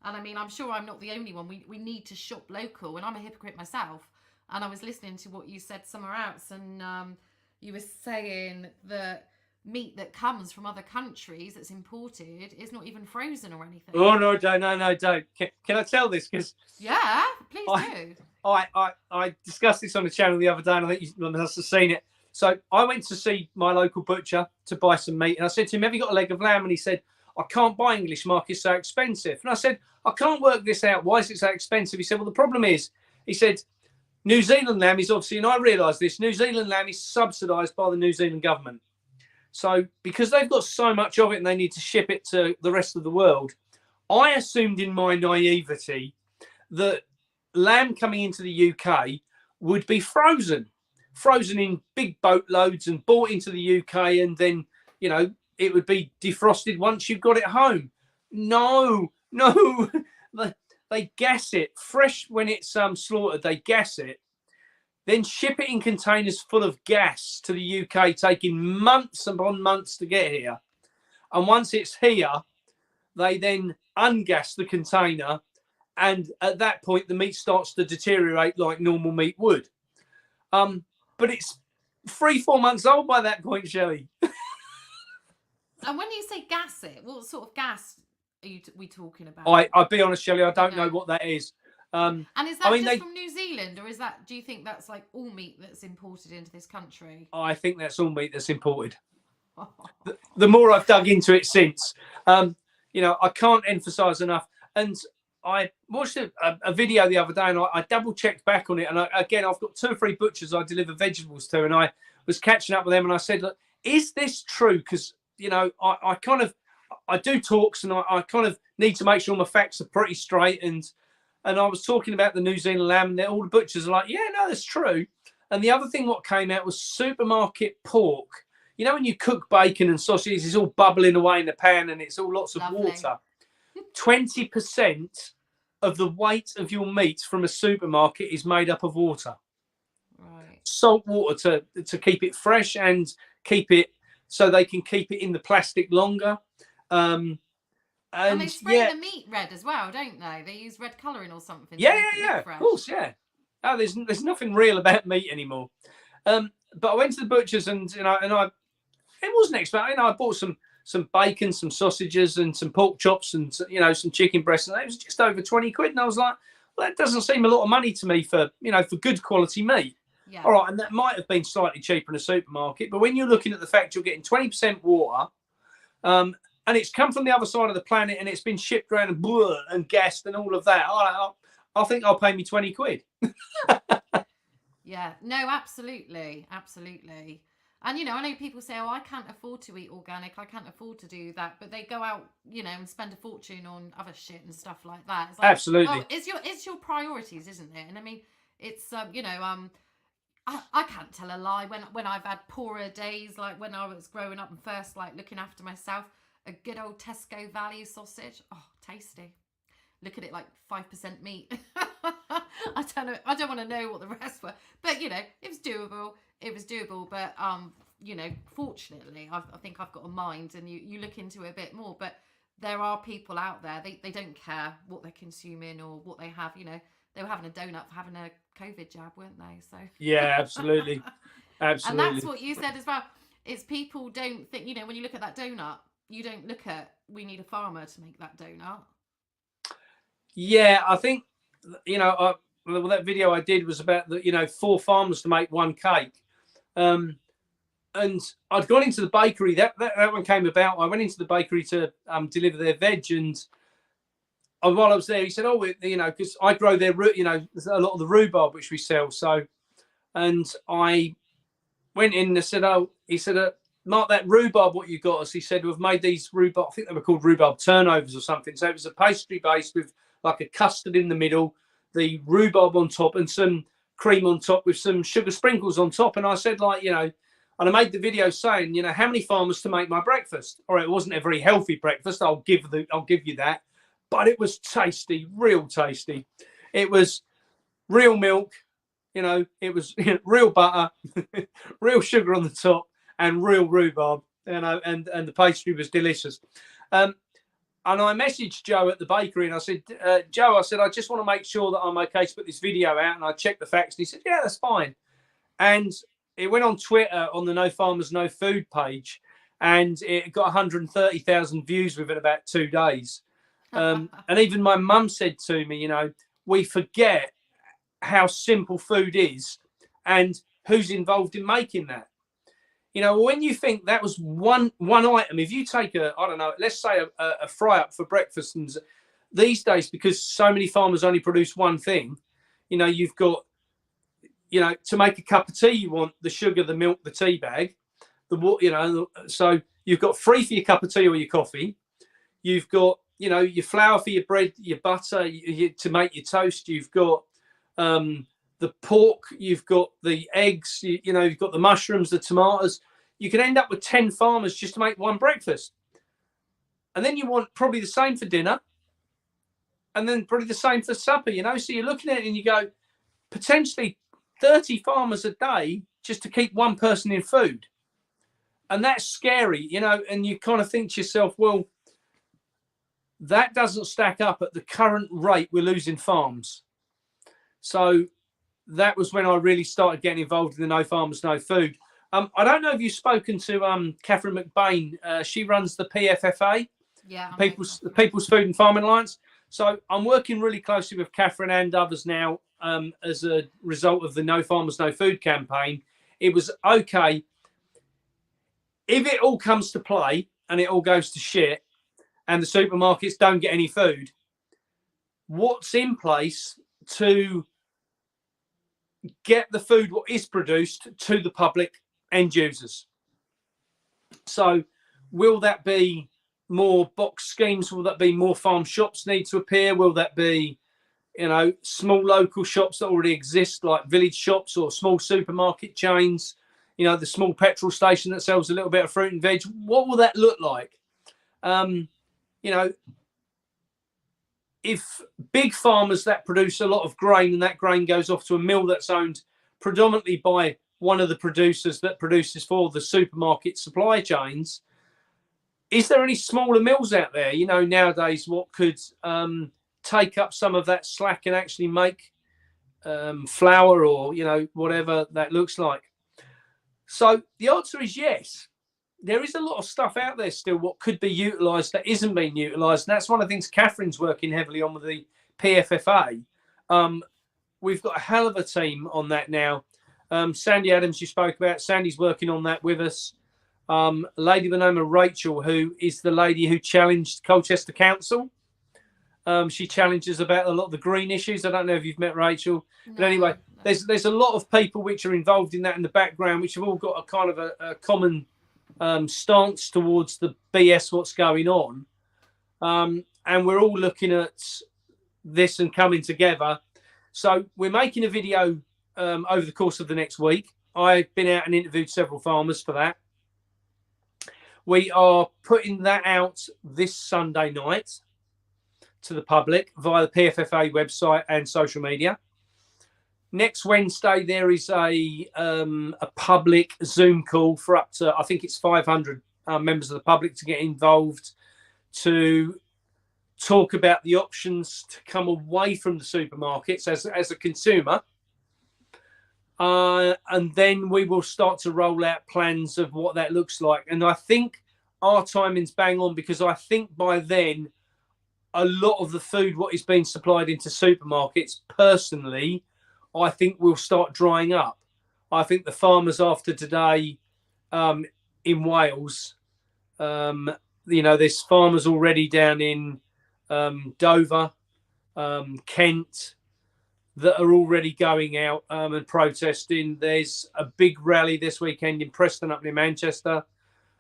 And I mean, I'm sure I'm not the only one. We need to shop local. And I'm a hypocrite myself. And I was listening to what you said somewhere else. And you were saying that meat that comes from other countries that's imported is not even frozen or anything. Oh, no, don't. Can I tell this? Because yeah, please do. I discussed this on the channel the other day, and I think you must have seen it. So I went to see my local butcher to buy some meat, and I said to him, "Have you got a leg of lamb?" And he said, "I can't buy English market, it's so expensive." And I said, "I can't work this out. Why is it so expensive?" He said, "Well, the problem is," he said, "New Zealand lamb is obviously," and I realised this, New Zealand lamb is subsidised by the New Zealand government. So because they've got so much of it and they need to ship it to the rest of the world, I assumed in my naivety that lamb coming into the UK would be frozen in big boatloads and brought into the UK, and then, it would be defrosted once you've got it home. No, they gas it fresh when it's slaughtered. They gas it, then ship it in containers full of gas to the UK, taking months upon months to get here. And once it's here, they then ungas the container, and at that point the meat starts to deteriorate like normal meat would. But it's 3-4 months old by that point, Shelley. And when you say gas it, what sort of gas are we talking about? I'll be honest, Shelley, I don't know what that is. And is that from New Zealand, or do you think that's like all meat that's imported into this country? I think that's all meat that's imported. The more I've dug into it since, I can't emphasize enough. And I watched a video the other day, and I double checked back on it. And I've got 2 or 3 butchers I deliver vegetables to, and I was catching up with them, and I said, "Look, is this true?" Because I do talks, and I kind of need to make sure my facts are pretty straight. And I was talking about the New Zealand lamb, and all the butchers are like, "Yeah, no, that's true." And the other thing what came out was supermarket pork. When you cook bacon and sausages, it's all bubbling away in the pan, and it's all lots of water. 20% of the weight of your meat from a supermarket is made up of water. Right. Salt water to keep it fresh and keep it so they can keep it in the plastic longer. And they spray the meat red as well, don't they? They use red colouring or something. Yeah. Of course, yeah. Oh, there's nothing real about meat anymore. But I went to the butchers, and it wasn't expensive. I bought some bacon, some sausages, and some pork chops, and some chicken breasts, and it was just over 20 quid. And I was like, well, that doesn't seem a lot of money to me for good quality meat. Yeah. All right, and that might have been slightly cheaper in a supermarket, but when you're looking at the fact you're getting 20% water, and it's come from the other side of the planet, and it's been shipped around and gassed and all of that, I think I'll pay me 20 quid. Yeah, no, absolutely. And, I know people say, I can't afford to eat organic. I can't afford to do that. But they go out, and spend a fortune on other shit and stuff like that. It's like, absolutely. It's your priorities, isn't it? And I mean, it's, I can't tell a lie. When I've had poorer days, like when I was growing up and first, like, looking after myself, a good old Tesco value sausage. Oh, tasty. Look at it, like 5% meat. I don't want to know what the rest were. But, it was doable. But you know, fortunately, I think I've got a mind, and you look into it a bit more. But there are people out there, they don't care what they're consuming or what they have. You know, they were having a donut for having a COVID jab, weren't they? So Yeah, absolutely. and that's Absolutely. what you said as well. Is people don't think, you know, when you look at that donut, you don't look at, we need a farmer to make that donut. Yeah, I think, you know, that video I did was about the, you know, 4 farmers to make one cake. And I'd gone into the bakery. That one came about. I went into the bakery to deliver their veg, and while I was there, he said, "Oh, you know, because I grow their root, you know, a lot of the rhubarb which we sell." So, and I went in and said, "Oh," he said, "Mark, that rhubarb, what you got us?" He said, "We've made these rhubarb. I think they were called rhubarb turnovers or something." So it was a pastry base with like a custard in the middle, the rhubarb on top, and some cream on top with some sugar sprinkles on top. And I said, like, you know. And I made the video saying, you know, how many farmers to make my breakfast? All right, it wasn't a very healthy breakfast. I'll give you that, but it was tasty, real tasty. It was real milk, you know. It was real butter, real sugar on the top, and real rhubarb. You know, and the pastry was delicious. And I messaged Joe at the bakery, and I said, Joe, I said, I just want to make sure that I'm okay to put this video out. And I checked the facts, and he said, yeah, that's fine. And it went on Twitter on the No Farmers No Food page, and it got 130,000 views within about 2 days. And even my mum said to me, you know, we forget how simple food is and who's involved in making that. You know, when you think that was one item, if you take I don't know, let's say a fry up for breakfast, and these days, because so many farmers only produce one thing, you know, you've got, you know, to make a cup of tea, you want the sugar, the milk, the tea bag, the water, you know. So you've got 3 for your cup of tea or your coffee. You've got, you know, your flour for your bread, your butter to make your toast. You've got the pork. You've got the eggs. You know, you've got the mushrooms, the tomatoes. You can end up with 10 farmers just to make one breakfast. And then you want probably the same for dinner. And then probably the same for supper, you know. So you're looking at it and you go, potentially 30 farmers a day just to keep one person in food. And that's scary, you know, and you kind of think to yourself, well, that doesn't stack up at the current rate we're losing farms. So that was when I really started getting involved in the No Farmers, No Food. I don't know if you've spoken to Catherine McBain. She runs the PFFA, the People's Food and Farming Alliance. So I'm working really closely with Catherine and others now. As a result of the No Farmers, No Food campaign, it was okay. If it all comes to play and it all goes to shit and the supermarkets don't get any food, what's in place to get the food, what is produced, to the public end users? So will that be more box schemes? Will that be more farm shops need to appear? Will that be, you know, small local shops that already exist, like village shops or small supermarket chains, you know, the small petrol station that sells a little bit of fruit and veg? What will that look like? You know, if big farmers that produce a lot of grain and that grain goes off to a mill that's owned predominantly by one of the producers that produces for the supermarket supply chains, is there any smaller mills out there, you know, nowadays, what could take up some of that slack and actually make flour or, you know, whatever that looks like? So the answer is yes. There is a lot of stuff out there still what could be utilised that isn't being utilised. And that's one of the things Catherine's working heavily on with the PFFA. We've got a hell of a team on that now. Sandy Adams, you spoke about. Sandy's working on that with us. A lady by the name of Rachel, who is the lady who challenged Colchester Council. She challenges about a lot of the green issues. I don't know if you've met Rachel. No, but anyway, no. There's a lot of people which are involved in that in the background, which have all got a kind of a common stance towards the BS what's going on. And we're all looking at this and coming together. So we're making a video over the course of the next week. I've been out and interviewed several farmers for that. We are putting that out this Sunday night to the public via the PFFA website and social media. Next Wednesday, there is a public Zoom call for up to, I think it's 500 members of the public to get involved to talk about the options to come away from the supermarkets as a consumer. And then we will start to roll out plans of what that looks like. And I think our timing's bang on, because I think by then, a lot of the food, what is being supplied into supermarkets, personally, I think will start drying up. I think the farmers after today in Wales, there's farmers already down in Dover, Kent, that are already going out and protesting. There's a big rally this weekend in Preston up near Manchester.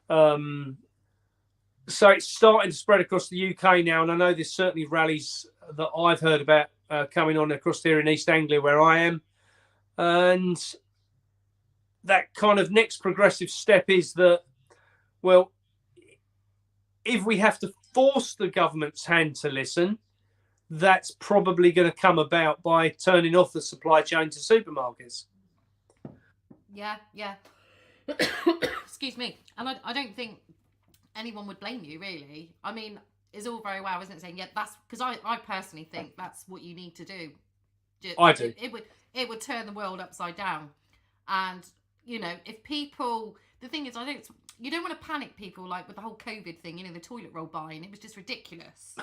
So it's starting to spread across the UK now. And I know there's certainly rallies that I've heard about coming on across here in East Anglia where I am. And that kind of next progressive step is that, well, if we have to force the government's hand to listen, that's probably going to come about by turning off the supply chain to supermarkets. Yeah. Excuse me. And I don't think anyone would blame you, really. I mean, it's all very well, isn't it, saying, yeah, that's because I personally think that's what you need to do. I do. It would turn the world upside down. And, if people, the thing is, you don't want to panic people, like with the whole COVID thing, the toilet roll buying, it was just ridiculous.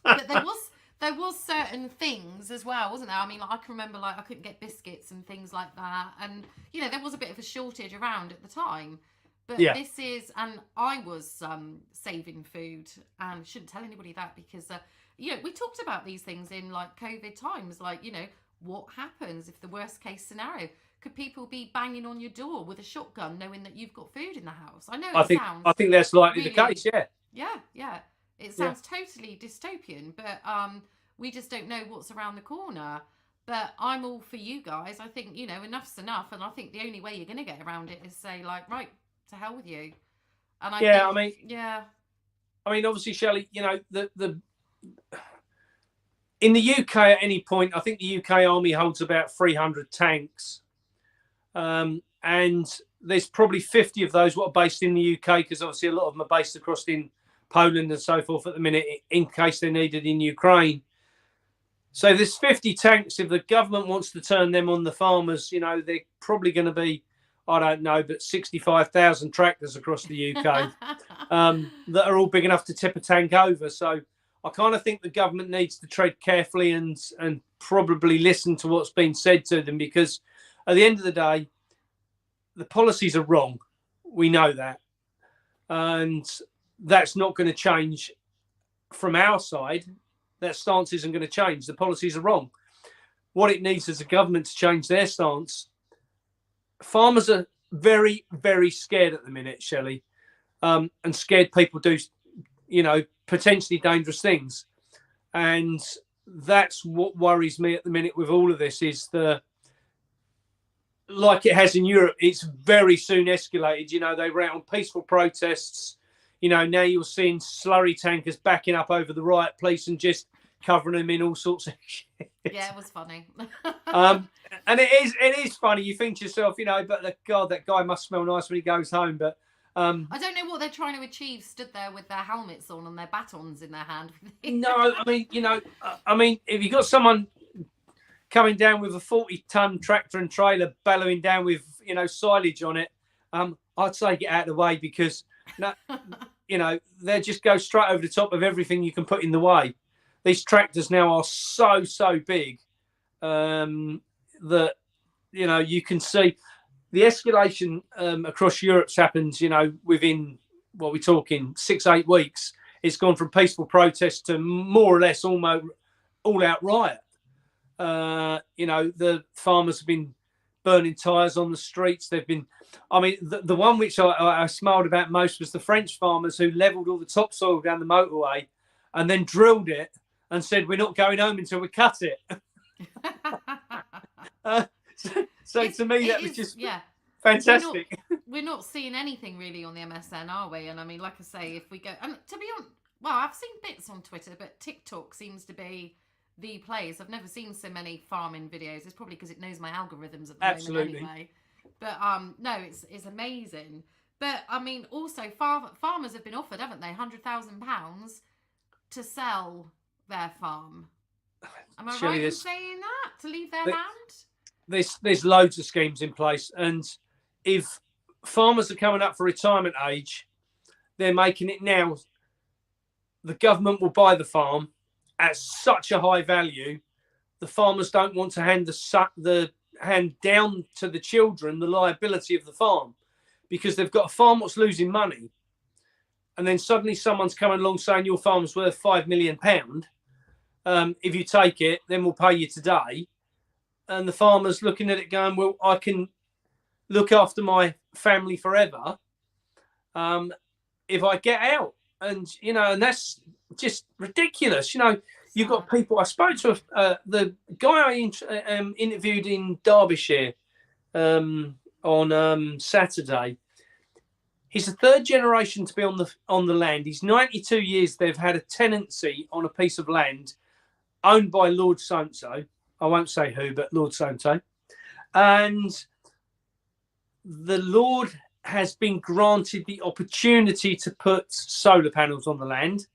But there was certain things as well, wasn't there? I mean, I can remember, I couldn't get biscuits and things like that. And, there was a bit of a shortage around at the time. But yeah. This is, and I was saving food, and shouldn't tell anybody that because, we talked about these things in COVID times, what happens if the worst case scenario? Could people be banging on your door with a shotgun knowing that you've got food in the house? I know I think that's likely really, the case, yeah. Yeah. It sounds totally dystopian, but we just don't know what's around the corner. But I'm all for you guys. I think, enough's enough. And I think the only way you're going to get around it is say, right, to hell with you. And I mean, obviously, Shelley, in the UK at any point, I think the UK Army holds about 300 tanks. And there's probably 50 of those what are based in the UK, because obviously a lot of them are based across in Poland and so forth at the minute, in case they're needed in Ukraine. So there's 50 tanks. If the government wants to turn them on the farmers, they're probably going to be, I don't know, but 65,000 tractors across the UK that are all big enough to tip a tank over. So I kind of think the government needs to tread carefully and probably listen to what's been said to them, because at the end of the day, the policies are wrong. We know that. And that's not going to change from our side. That stance isn't going to change. The policies are wrong. What it needs is the government to change their stance. Farmers are very, very scared at the minute, Shelley, and scared people do, potentially dangerous things. And that's what worries me at the minute with all of this, is like it has in Europe, it's very soon escalated. They were out on peaceful protests. Now you're seeing slurry tankers backing up over the riot police and just covering them in all sorts of shit. Yeah, it was funny. And it is funny. You think to yourself, but God, that guy must smell nice when he goes home. But I don't know what they're trying to achieve, stood there with their helmets on and their batons in their hand. No, I mean, if you got someone coming down with a 40-ton tractor and trailer bellowing down with, silage on it, I'd say get out of the way, because they just go straight over the top of everything you can put in the way. These tractors now are so big that, you can see the escalation across Europe's happened, within, what we're talking, 6-8 weeks. It's gone from peaceful protest to more or less almost all-out riot. The farmers have been burning tyres on the streets. They've been, the one which I smiled about most was the French farmers who levelled all the topsoil down the motorway and then drilled it and said, we're not going home until we cut it. So to me, that was just fantastic. We're not seeing anything really on the MSN, are we? And like I say, if we go, to be honest, well, I've seen bits on Twitter, but TikTok seems to be the place. I've never seen so many farming videos. It's probably because it knows my algorithms at the Absolutely. moment anyway. But no, it's amazing. But I mean, also farmers have been offered, haven't they, £100,000 to sell their farm. Am I Shelley, right in saying that? To leave their land? There's loads of schemes in place, and if farmers are coming up for retirement age, they're making it now. The government will buy the farm at such a high value. The farmers don't want to hand down to the children the liability of the farm, because they've got a farm that's losing money, and then suddenly someone's coming along saying your farm's worth £5 million. If you take it, then we'll pay you today. And the farmer's looking at it going, well, I can look after my family forever if I get out. And, and that's just ridiculous. You've got people. I spoke to the guy I interviewed in Derbyshire on Saturday. He's the third generation to be on the land. He's 92 years. They've had a tenancy on a piece of land owned by Lord So-and-so. I won't say who, but Lord So-and-so. And the Lord has been granted the opportunity to put solar panels on the land.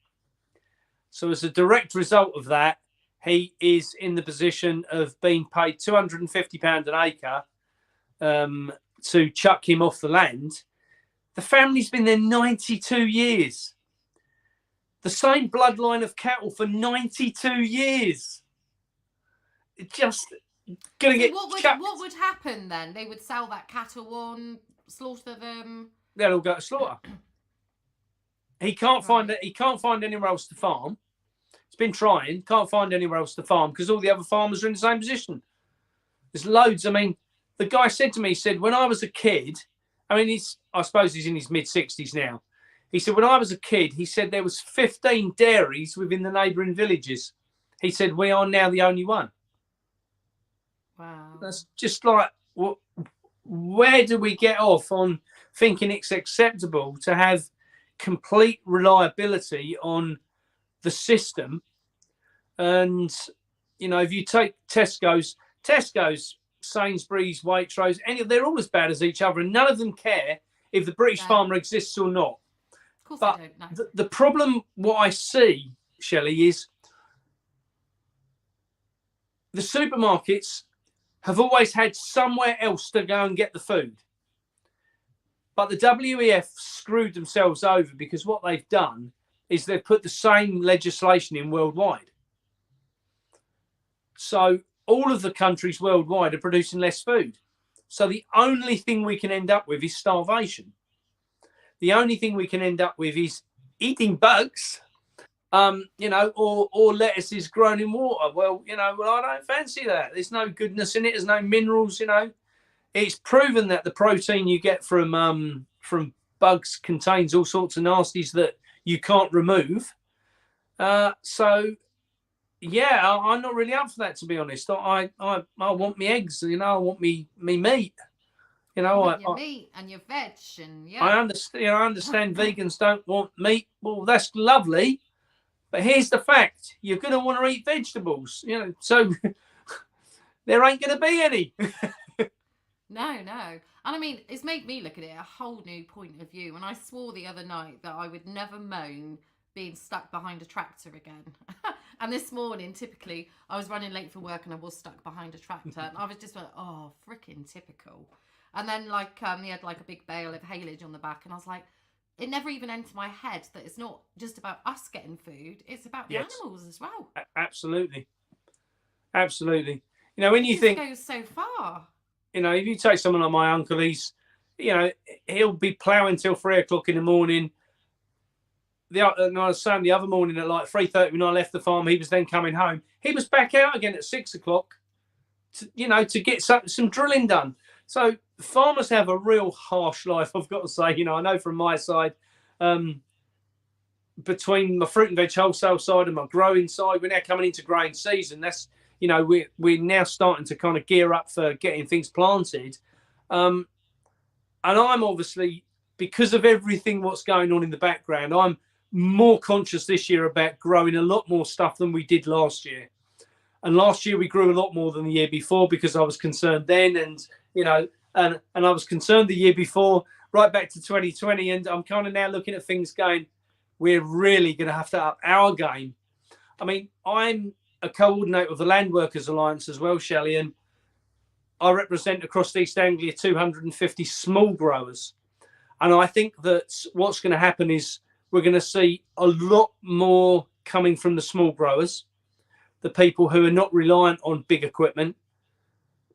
So as a direct result of that, he is in the position of being paid £250 an acre to chuck him off the land. The family's been there 92 years. The same bloodline of cattle for 92 years. Just going to get chucked. What would happen then? They would sell that cattle on, slaughter them. They'll all go to slaughter. He can't find anywhere else to farm. He's been trying, can't find anywhere else to farm because all the other farmers are in the same position. There's loads. I mean, the guy said to me, he said, when I was a kid, I suppose he's in his mid-60s now. He said, when I was a kid, he said there was 15 dairies within the neighbouring villages. He said, we are now the only one. Wow. That's just like, where do we get off on thinking it's acceptable to have complete reliability on the system? And, if you take Tesco's, Sainsbury's, Waitrose, they're all as bad as each other, and none of them care if the British farmer exists or not. Of course but they don't. No. The problem, what I see, Shelley, is the supermarkets have always had somewhere else to go and get the food. But the WEF screwed themselves over because what they've done is they've put the same legislation in worldwide. So all of the countries worldwide are producing less food. So the only thing we can end up with is starvation. The only thing we can end up with is eating bugs, or lettuces grown in water. Well, I don't fancy that. There's no goodness in it. There's no minerals, It's proven that the protein you get from bugs contains all sorts of nasties that you can't remove. So, yeah, I'm not really up for that, to be honest. I want me eggs, I want me meat. Your meat and your veg, and yeah. I understand vegans don't want meat. Well, that's lovely, but here's the fact: you're going to want to eat vegetables, So there ain't going to be any. No. And I mean, it's made me look at it a whole new point of view. And I swore the other night that I would never moan being stuck behind a tractor again. And this morning, typically, I was running late for work and I was stuck behind a tractor. And I was just like, oh, freaking typical. And then, he had a big bale of haylage on the back. And I was like, it never even entered my head that it's not just about us getting food. It's about the animals as well. Absolutely. When you think... It goes so far. If you take someone like my uncle, he'll be ploughing till 3 o'clock in the morning. I was saying the other morning at 3:30 when I left the farm, he was then coming home. He was back out again at 6 o'clock, to get some drilling done. So farmers have a real harsh life, I've got to say. I know from my side, between my fruit and veg wholesale side and my growing side, we're now coming into growing season. That's we're now starting to kind of gear up for getting things planted. And I'm obviously, because of everything what's going on in the background, I'm more conscious this year about growing a lot more stuff than we did last year. And last year we grew a lot more than the year before because I was concerned then, and and I was concerned the year before, right back to 2020. And I'm kind of now looking at things going, we're really going to have to up our game. I mean, I'm a coordinator of the Land Workers Alliance as well, Shelley, and I represent across East Anglia 250 small growers. And I think that what's going to happen is we're going to see a lot more coming from the small growers, the people who are not reliant on big equipment,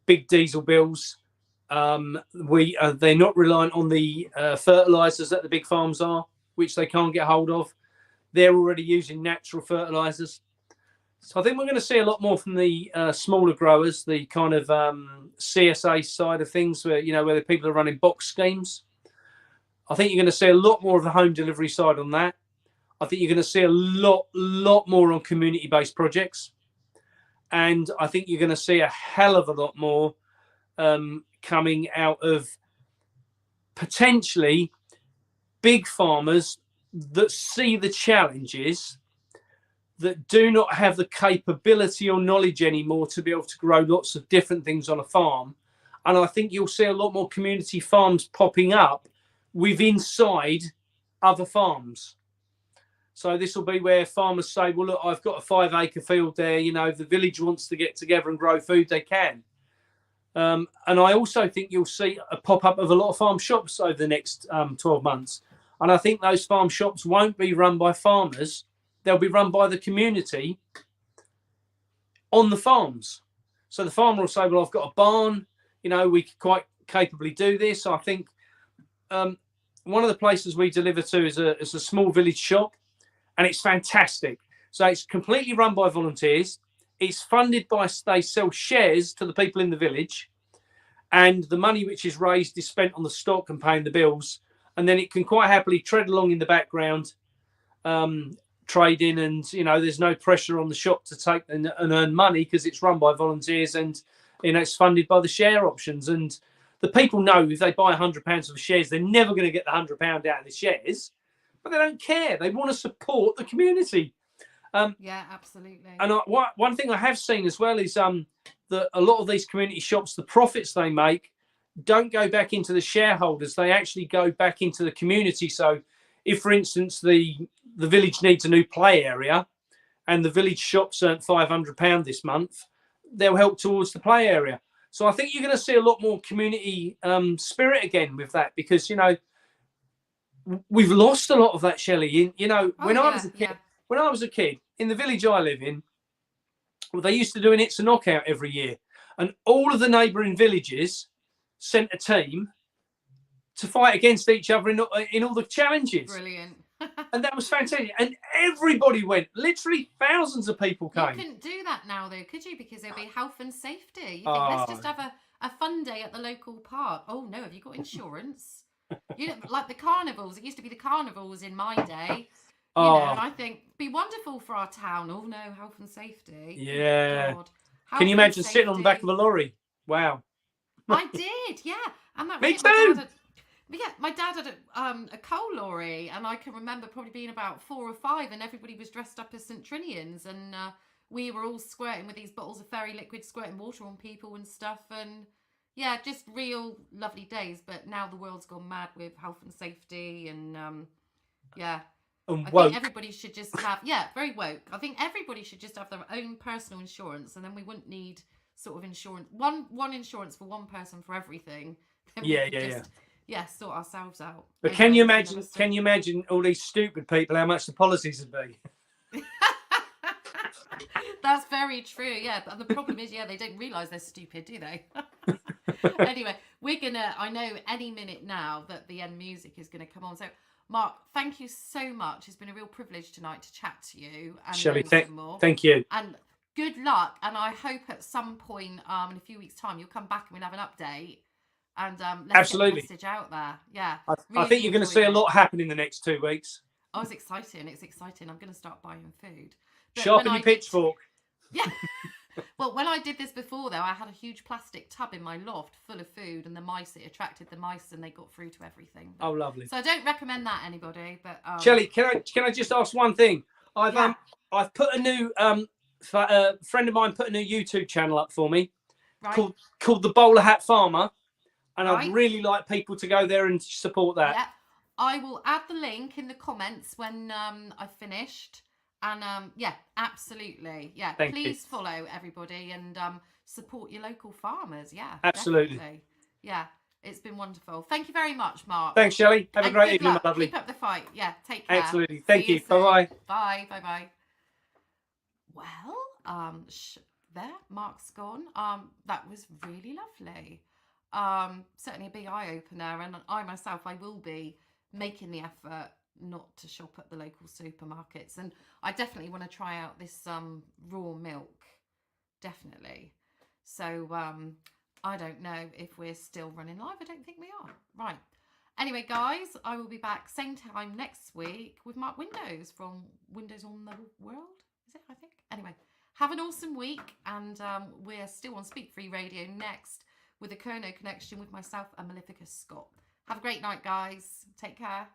big diesel bills. They're not reliant on the fertilizers that the big farms are, which they can't get hold of. They're already using natural fertilizers. So I think we're going to see a lot more from the smaller growers, the kind of CSA side of things, where where the people are running box schemes. I think you're going to see a lot more of the home delivery side on that. I think you're going to see a lot more on community-based projects, and I think you're going to see a hell of a lot more coming out of potentially big farmers that see the challenges, that do not have the capability or knowledge anymore to be able to grow lots of different things on a farm. And I think you'll see a lot more community farms popping up with inside other farms. So this will be where farmers say, well, look, I've got a 5-acre field there. If the village wants to get together and grow food, they can. And I also think you'll see a pop-up of a lot of farm shops over the next 12 months. And I think those farm shops won't be run by farmers. They'll be run by the community on the farms. So the farmer will say, well, I've got a barn. We could quite capably do this. I think one of the places we deliver to is a small village shop, and it's fantastic. So it's completely run by volunteers. It's funded by, they sell shares to the people in the village, and the money which is raised is spent on the stock and paying the bills. And then it can quite happily tread along in the background, trading, and there's no pressure on the shop to take and earn money because it's run by volunteers, and it's funded by the share options. And the people know if they buy £100 of shares, they're never going to get the £100 out of the shares, but they don't care. They want to support the community. Yeah, absolutely. And one thing I have seen as well is that a lot of these community shops, the profits they make don't go back into the shareholders. They actually go back into the community. So if, for instance, the village needs a new play area and the village shop's earned £500 this month, they'll help towards the play area. So I think you're going to see a lot more community spirit again with that, because, we've lost a lot of that, Shelley. When I was a kid, in the village I live in, well, they used to do an It's a Knockout every year. And all of the neighbouring villages sent a team to fight against each other in all the challenges. Brilliant. And that was fantastic. And everybody went. Literally thousands of people came. You couldn't do that now, though, could you? Because there'll be health and safety. You think, let's just have a fun day at the local park. Oh, no, have you got insurance? Like the carnivals. It used to be the carnivals in my day. And I think be wonderful for our town. Oh, no, health and safety. Yeah. Can you imagine sitting on the back of a lorry? Wow. I did, yeah. And that Me too. My dad had a coal lorry, and I can remember probably being about 4 or 5, and everybody was dressed up as St. Trinians, and we were all squirting with these bottles of fairy liquid, squirting water on people and stuff, and yeah, just real lovely days. But now the world's gone mad with health and safety, and I think everybody should just have, very woke. I think everybody should just have their own personal insurance, and then we wouldn't need sort of insurance, one insurance for one person for everything. Sort ourselves out. But can you imagine all these stupid people, how much the policies would be? That's very true, yeah. But the problem is, they don't realise they're stupid, do they? Anyway, I know any minute now that the end music is going to come on. So, Mark, thank you so much. It's been a real privilege tonight to chat to you. And Shelley, thank you. And good luck. And I hope at some point in a few weeks' time, you'll come back and we'll have an update. And let's get the message out there. Yeah. I think you're going to see a lot happen in the next 2 weeks. Oh, it's exciting. I'm going to start buying food. Sharpen your pitchfork. Yeah. Well, when I did this before, though, I had a huge plastic tub in my loft full of food, and it attracted the mice, and they got through to everything. Oh, lovely. So I don't recommend that anybody. But Shelley, can I just ask one thing? I've put a new a friend of mine put a new YouTube channel up for me Right. called the Bowler Hat Farmer, and Right. I'd really like people to go there and support that. Yeah. I will add the link in the comments when I've finished. And yeah, absolutely. Yeah, Thank please follow everybody and support your local farmers. Yeah, Absolutely. definitely. Yeah, it's been wonderful. Thank you very much, Mark. Thanks, Shelley. Have a And great good evening, luck. my lovely. Keep up the fight. Yeah, take care. Absolutely. Thank See you. soon. Bye-bye. Bye. Bye-bye. Well, there, Mark's gone. That was really lovely. Certainly a big eye-opener, and I myself, I will be making the effort not to shop at the local supermarkets, and I definitely want to try out this raw milk, definitely. So I don't know if we're still running live. I don't think we are. Right. Anyway, guys, I will be back same time next week with Mark Windows from Windows on the World. Is it? I think. Anyway, have an awesome week, and we're still on Speak Free Radio next with the Kerno Connection with myself and Malefica Scott. Have a great night, guys. Take care.